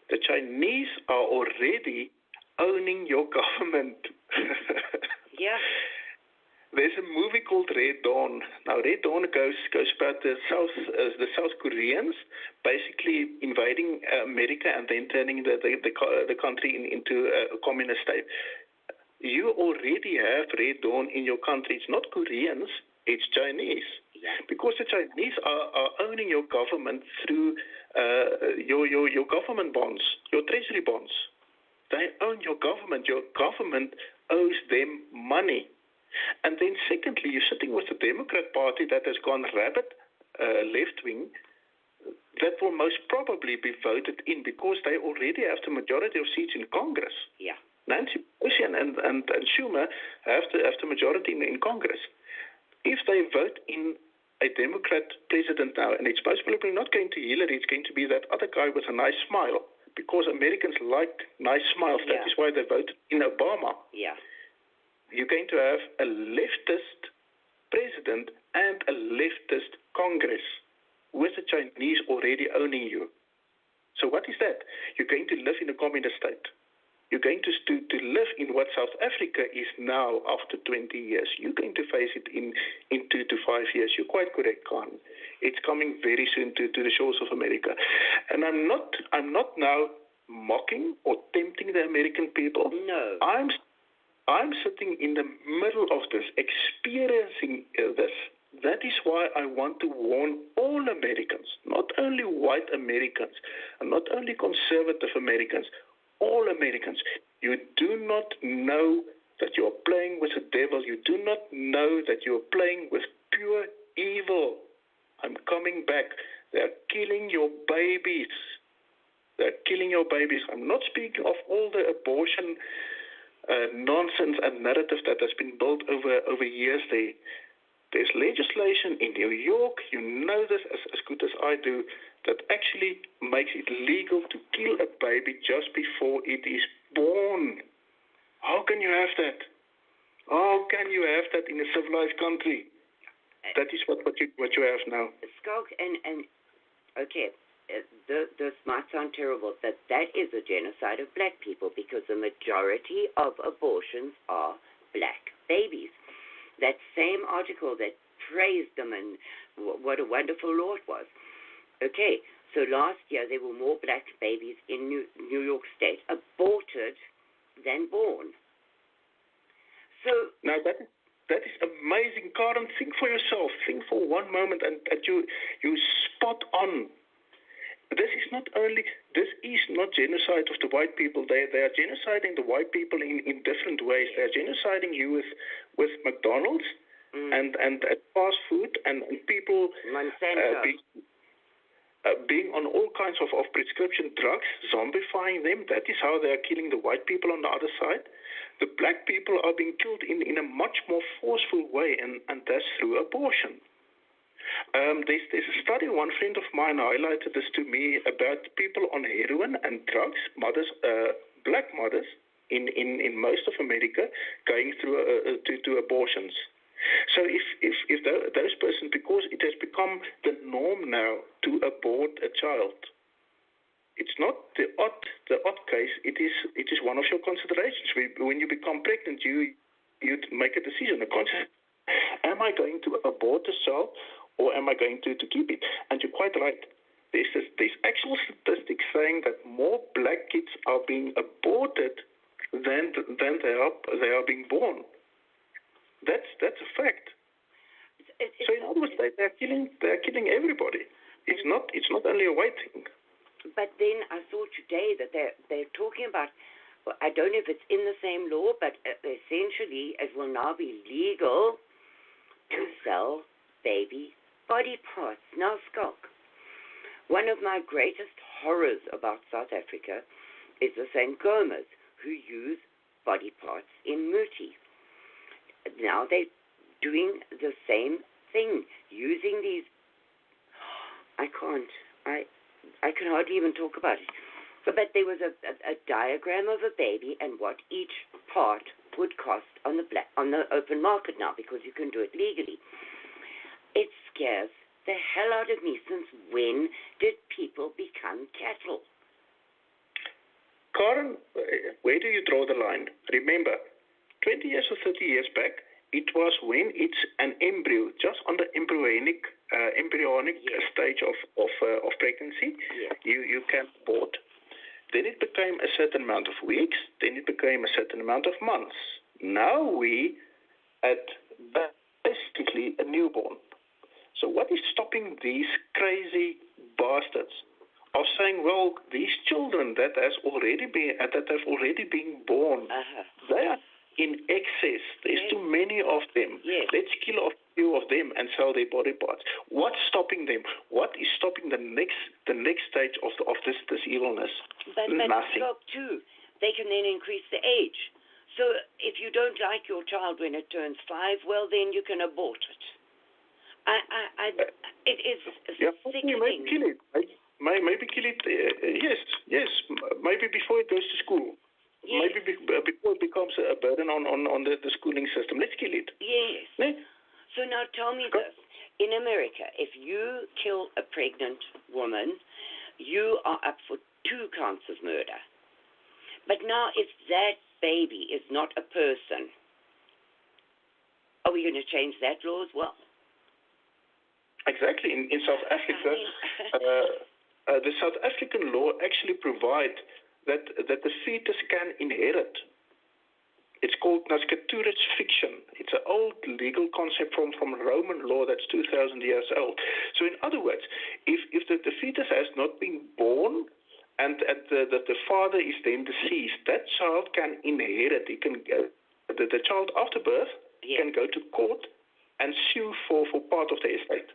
The Chinese are already owning your government. Yeah. There's a movie called Red Dawn. Now, Red Dawn goes about the South Koreans basically invading America and then turning the country into a communist state. You already have Red Dawn in your country. It's not Koreans, it's Chinese. Yeah. Because the Chinese are owning your government through your government bonds, your treasury bonds. They own your government. Your government owes them money. And then secondly, you're sitting with the Democrat Party that has gone rabid left-wing, that will most probably be voted in because they already have the majority of seats in Congress. Yeah. Nancy Pelosi and Schumer have the majority in Congress. If they vote in a Democrat president now, and it's most probably not going to Hillary, it's going to be that other guy with a nice smile, because Americans like nice smiles. Yeah. That is why they voted in Obama. Yeah. You're going to have a leftist president and a leftist Congress with the Chinese already owning you. So what is that? You're going to live in a communist state. You're going to live in what South Africa is now after 20 years. You're going to face it in 2 to 5 years. You're quite correct, Karin. It's coming very soon to the shores of America. And I'm not now mocking or tempting the American people. No. I'm sitting in the middle of this, experiencing this That is why I want to warn all Americans, not only white Americans, and not only conservative Americans, all Americans. You do not know that you are playing with the devil. You do not know that you are playing with pure evil. I'm coming back. They're killing your babies. They're killing your babies. I'm not speaking of all the abortion nonsense and narrative that has been built over years there. There's legislation in New York, you know this as good as I do, that actually makes it legal to kill a baby just before it is born. How can you have that? How can you have that in a civilized country? That is what you have now. Schalk, and okay, this might sound terrible, but that is a genocide of black people because the majority of abortions are black babies. That same article that praised them and what a wonderful law it was. Okay, so last year there were more black babies in New York State aborted than born. So now that is amazing, Karin. Think for yourself. Think for one moment, and you spot on. This is not genocide of the white people. They are genociding the white people in different ways. They are genociding you with McDonald's and fast food and people being on all kinds of prescription drugs, zombifying them. That is how they are killing the white people on the other side. The black people are being killed in a much more forceful way, and that's through abortion. There's a study, one friend of mine highlighted this to me, about people on heroin and drugs, black mothers in most of America going through to abortions. So if those persons, because it has become the norm now to abort a child, it's not the odd case. It is one of your considerations. When you become pregnant, you make a decision. Am I going to abort the child? Or am I going to keep it? And you're quite right. There's actual statistics saying that more black kids are being aborted than they are being born. That's a fact. So in other words, they're killing everybody. It's not only a white thing. But then I saw today that they're talking about. Well, I don't know if it's in the same law, but essentially it will now be legal to sell baby body parts. Now, Schalk, one of my greatest horrors about South Africa is the Sangomas who use body parts in muti. Now they're doing the same thing, using these. I can hardly even talk about it. But there was a diagram of a baby and what each part would cost on the open market now, because you can do it legally. It scares the hell out of me. Since when did people become cattle? Karin, where do you draw the line? Remember, 20 years or 30 years back, it was when it's an embryo, just on the embryonic stage of pregnancy, you can abort. Then it became a certain amount of weeks. Then it became a certain amount of months. Now we at basically a newborn. So what is stopping these crazy bastards of saying, well, these children that have already been born, they are in excess. There's too many of them. Let's kill off a few of them and sell their body parts. What's stopping them? What is stopping the next stage of this evilness? But Nothing. Too, they can then increase the age. So if you don't like your child when it turns 5, well, then you can abort it. It is sickening. Maybe kill it. Maybe kill it. Yes. Maybe before it goes to school. Yes. Maybe before it becomes a burden on the schooling system. Let's kill it. Yes. Yeah. So now tell me this: in America, if you kill a pregnant woman, you are up for 2 counts of murder. But now, if that baby is not a person, are we going to change that law as well? Exactly. In South Africa, the South African law actually provides that the fetus can inherit. It's called nasciturus fiction. It's an old legal concept from Roman law that's 2,000 years old. So in other words, if the fetus has not been born and the father is then deceased, that child can inherit. He can the child after birth can go to court and sue for part of the estate.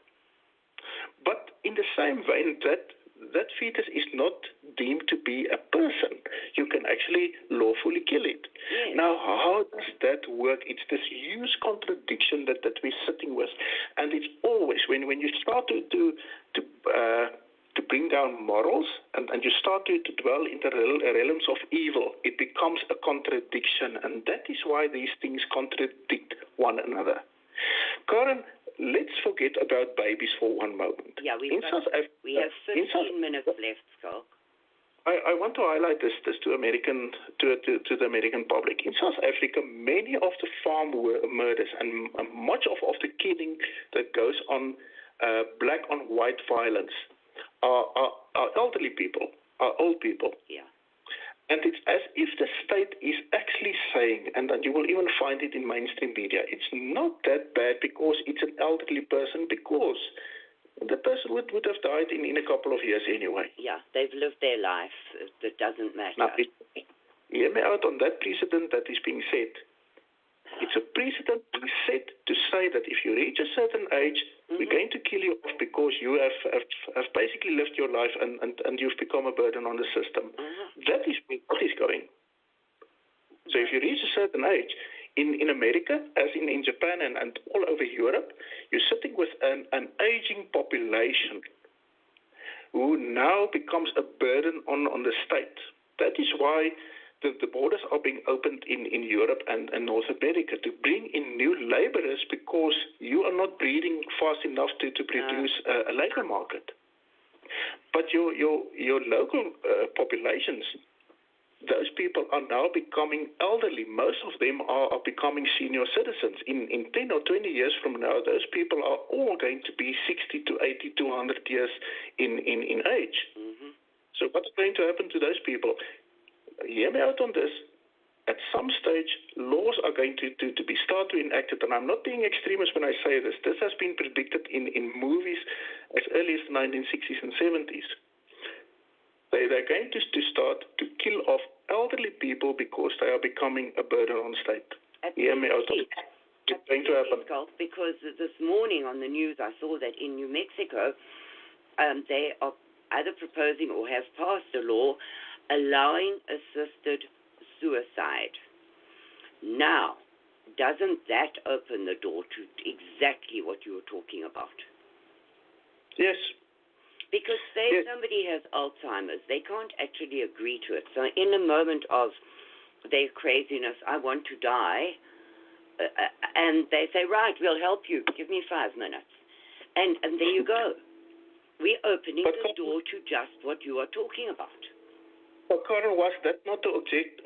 But in the same vein, that fetus is not deemed to be a person. You can actually lawfully kill it. Yes. Now, how does that work? It's this huge contradiction that we're sitting with. And it's always, when you start to bring down morals and you start to dwell in the realms of evil, it becomes a contradiction. And that is why these things contradict one another. Karin, let's forget about babies for one moment. Yeah, we have 15 minutes left, Schalk. I want to highlight this to the American public. In South Africa, many of the farm murders and much of the killing that goes on, black on white violence, are elderly people, are old people. Yeah. And it's as if the state is actually saying, and you will even find it in mainstream media, it's not that bad because it's an elderly person, because the person would have died in a couple of years anyway. Yeah, they've lived their life. It doesn't matter. Now, hear me out on that precedent that is being set. It's a precedent being set to say that if you reach a certain age, we're going to kill you off because you have basically lived your life and you've become a burden on the system. That is what is going. So if you reach a certain age, in America, as in Japan and all over Europe, you're sitting with an aging population who now becomes a burden on the state. That is why the borders are being opened in Europe and North America to bring in new laborers, because you are not breeding fast enough to produce a labor market. But your local populations, those people are now becoming elderly. Most of them are becoming senior citizens. In 10 or 20 years from now, those people are all going to be 60 to 80 to 100 years in age. So what's going to happen to those people? Hear me out on this. At some stage, laws are going to start to enacted, and I'm not being extremist when I say this. This has been predicted in movies as early as the 1960s and 70s. They're going to start to kill off elderly people because they are becoming a burden on state. Hear me out on this. It's going to happen. Because this morning on the news I saw that in New Mexico, they are either proposing or have passed a law allowing assisted suicide. Now, doesn't that open the door to exactly what you were talking about? Yes. Because say somebody has Alzheimer's, they can't actually agree to it. So in a moment of their craziness, I want to die, and they say, right, we'll help you. Give me 5 minutes. And there you go. We're opening the door to just what you are talking about. But Karin, was that not the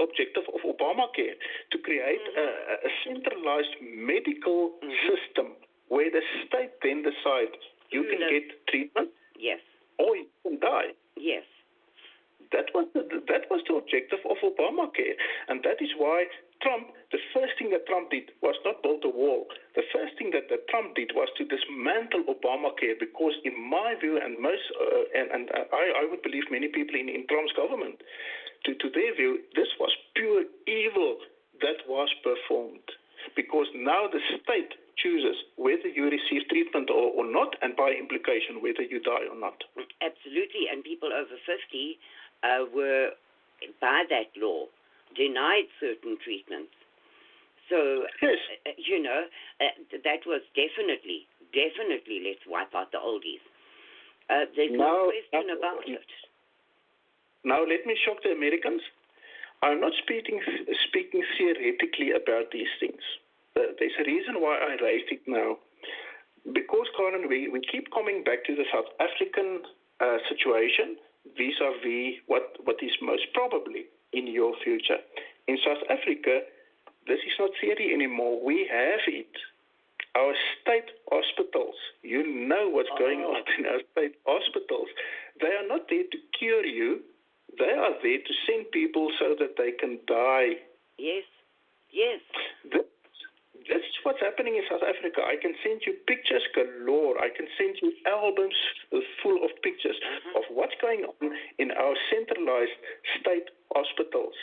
objective of Obamacare? To create a centralized medical system where the state then decides you can get treatment, yes, or you can die. Yes. That was the objective of Obamacare, and that is why the first thing that Trump did was not build a wall. The first thing that Trump did was to dismantle Obamacare, because in my view, and I would believe many people in Trump's government, to their view, this was pure evil that was performed, because now the state chooses whether you receive treatment or not, and by implication whether you die or not. Absolutely, and people over 50 were, by that law, denied certain treatments. So, yes. That was definitely, let's wipe out the oldies. There's no question about it. Now, let me shock the Americans. I'm not speaking theoretically about these things. There's a reason why I raised it now. Because, Karin, we keep coming back to the South African situation vis-a-vis what is most probably in your future. In South Africa, this is not theory anymore. We have it. Our state hospitals, you know what's going on in our state hospitals. They are not there to cure you. They are there to send people so that they can die. Yes. Yes. This is what's happening in South Africa. I can send you pictures galore. I can send you albums full of pictures of what's going on in our centralized state hospitals.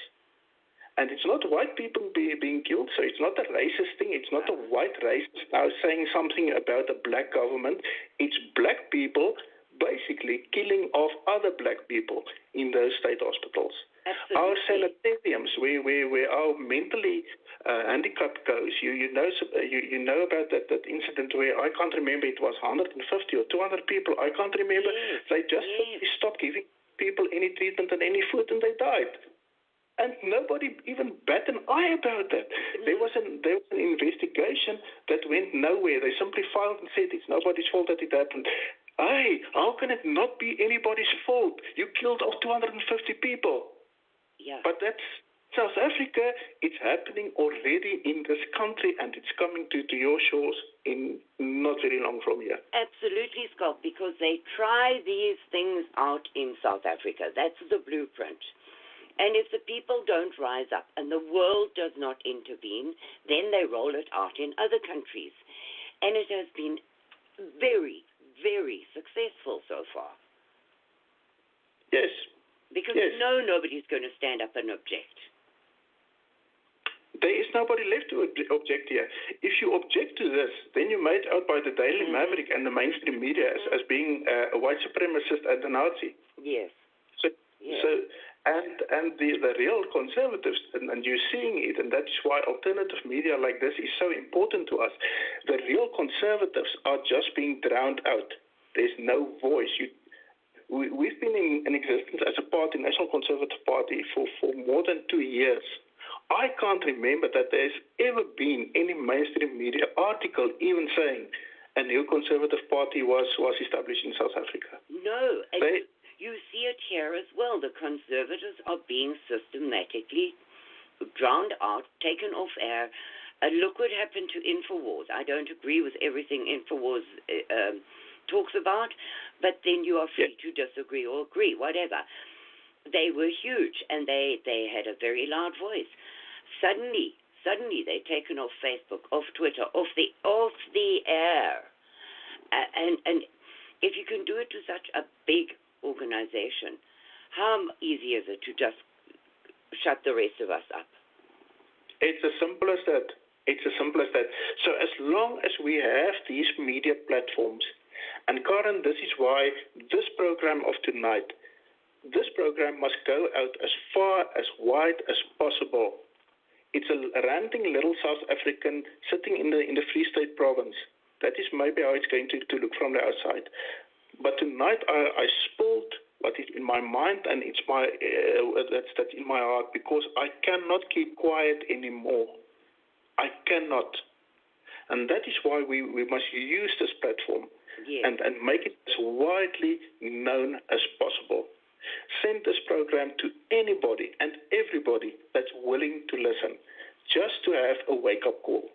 And it's not white people being killed, so it's not a racist thing. It's not a white racist now saying something about a black government. It's black people basically killing off other black people in those state hospitals. Absolutely. Our sanitariums, where our mentally handicapped goes. You know about that incident where I can't remember, it was 150 or 200 people. I can't remember. Yes. They just stopped giving people any treatment and any food, and they died. And nobody even bat an eye about that. There was an investigation that went nowhere. They simply filed and said it's nobody's fault that it happened. Hey, how can it not be anybody's fault? You killed off 250 people. Yeah. But that's South Africa. It's happening already in this country, and it's coming to your shores in not very long from here. Absolutely, Schalk, because they try these things out in South Africa. That's the blueprint. And if the people don't rise up and the world does not intervene, then they roll it out in other countries. And it has been very, very successful so far. Yes. Because nobody's going to stand up and object. There is nobody left to object here. If you object to this, then you're made out by the Daily Maverick and the mainstream media as being a white supremacist and a Nazi. Yes. And the real conservatives, and you're seeing it, and that's why alternative media like this is so important to us. The real conservatives are just being drowned out. There's no voice. We've been in existence as a party, National Conservative Party, for more than 2 years. I can't remember that there's ever been any mainstream media article even saying a new Conservative Party was established in South Africa. No. You see it here as well. The conservatives are being systematically drowned out, taken off air. Look what happened to InfoWars. I don't agree with everything InfoWars talks about, but then you are free to disagree or agree, whatever. They were huge, and they had a very loud voice. Suddenly they're taken off Facebook, off Twitter, off the air. And if you can do it to such a big organization, how easy is it to just shut the rest of us up? It's as simple as that. So as long as we have these media platforms, and Karin, this is why this program of tonight, this program must go out as far, as wide as possible. It's a ranting little South African sitting in the Free State province. That is maybe how it's going to look from the outside. But tonight I spilled what is in my mind, and it's that's in my heart, because I cannot keep quiet anymore. I cannot. And that is why we must use this platform and make it as widely known as possible. Send this program to anybody and everybody that's willing to listen, just to have a wake-up call.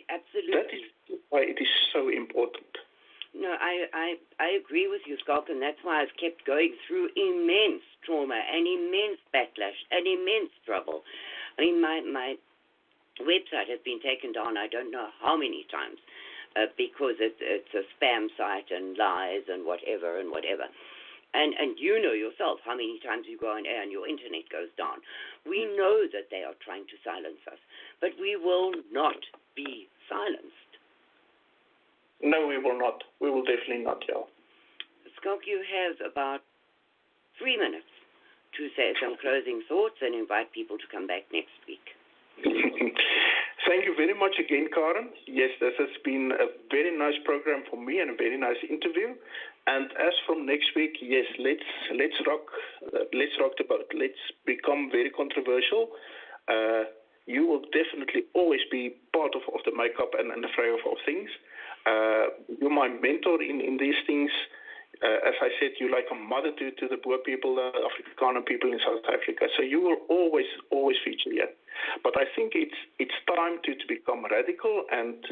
Absolutely. That is why it is so important. No, I agree with you, Schalk, and that's why I've kept going through immense trauma and immense backlash and immense trouble. I mean, my website has been taken down I don't know how many times because it's a spam site and lies and whatever. And you know yourself how many times you go on air and your internet goes down. We know that they are trying to silence us, but we will not be silenced. No, we will not. We will definitely not, yeah. Schalk, you have about 3 minutes to say some closing thoughts and invite people to come back next week. Thank you very much again, Karin. Yes, this has been a very nice program for me and a very nice interview. And as from next week, yes, let's rock the boat. Let's become very controversial. You will definitely always be part of the makeup and the fray of things. You're my mentor in these things. As I said, you're like a mother to the Boer people, the Afrikaner people in South Africa. So you will always feature here. But I think it's time to become radical and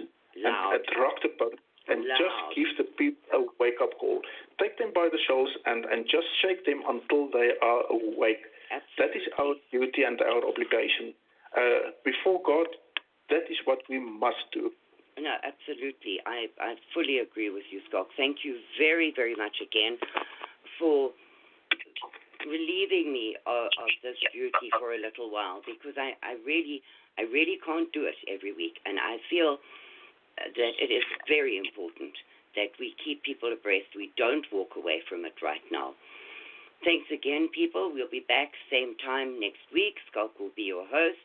rock the boat and just give the people a wake-up call. Take them by the shoulders and just shake them until they are awake. Absolutely. That is our duty and our obligation. before God, that is what we must do. No, absolutely. I fully agree with you, Schalk. Thank you very, very much again for relieving me of this duty for a little while, because I really can't do it every week, and I feel that it is very important that we keep people abreast. We don't walk away from it right now. Thanks again, people. We'll be back same time next week. Schalk will be your host.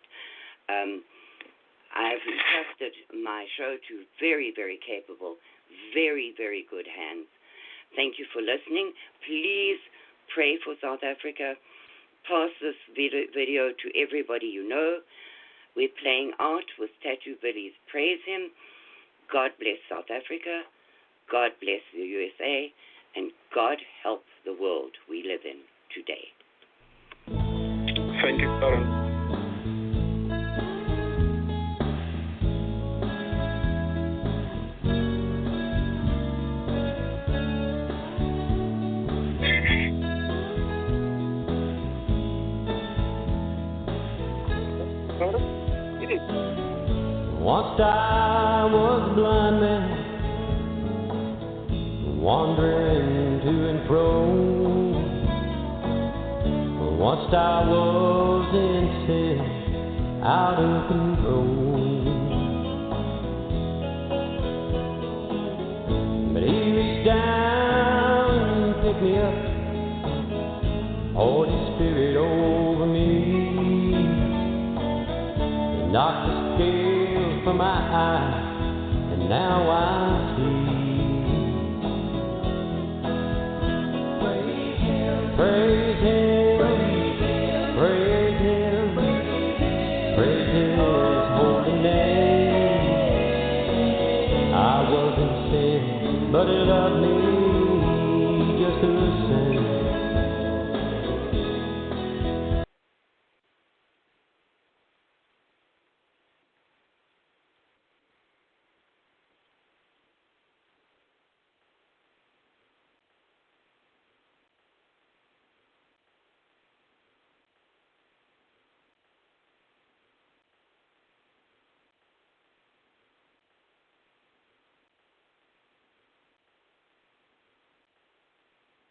I've entrusted my show to very, very capable, very, very good hands. Thank you for listening. Please pray for South Africa. Pass this video to everybody you know. We're playing out with Tattoo Billy's Praise Him. God bless South Africa. God bless the USA. And God help the world we live in today. Thank you, Karin. Once I was a blind man, wandering to and fro. Once I was in sin, out of control. But He reached down and picked me up, poured His Spirit over me, and knocked the scales from my eyes, and now I see. Praise Him, praise Him, praise His holy name. I was in sin, but He loved me just the same.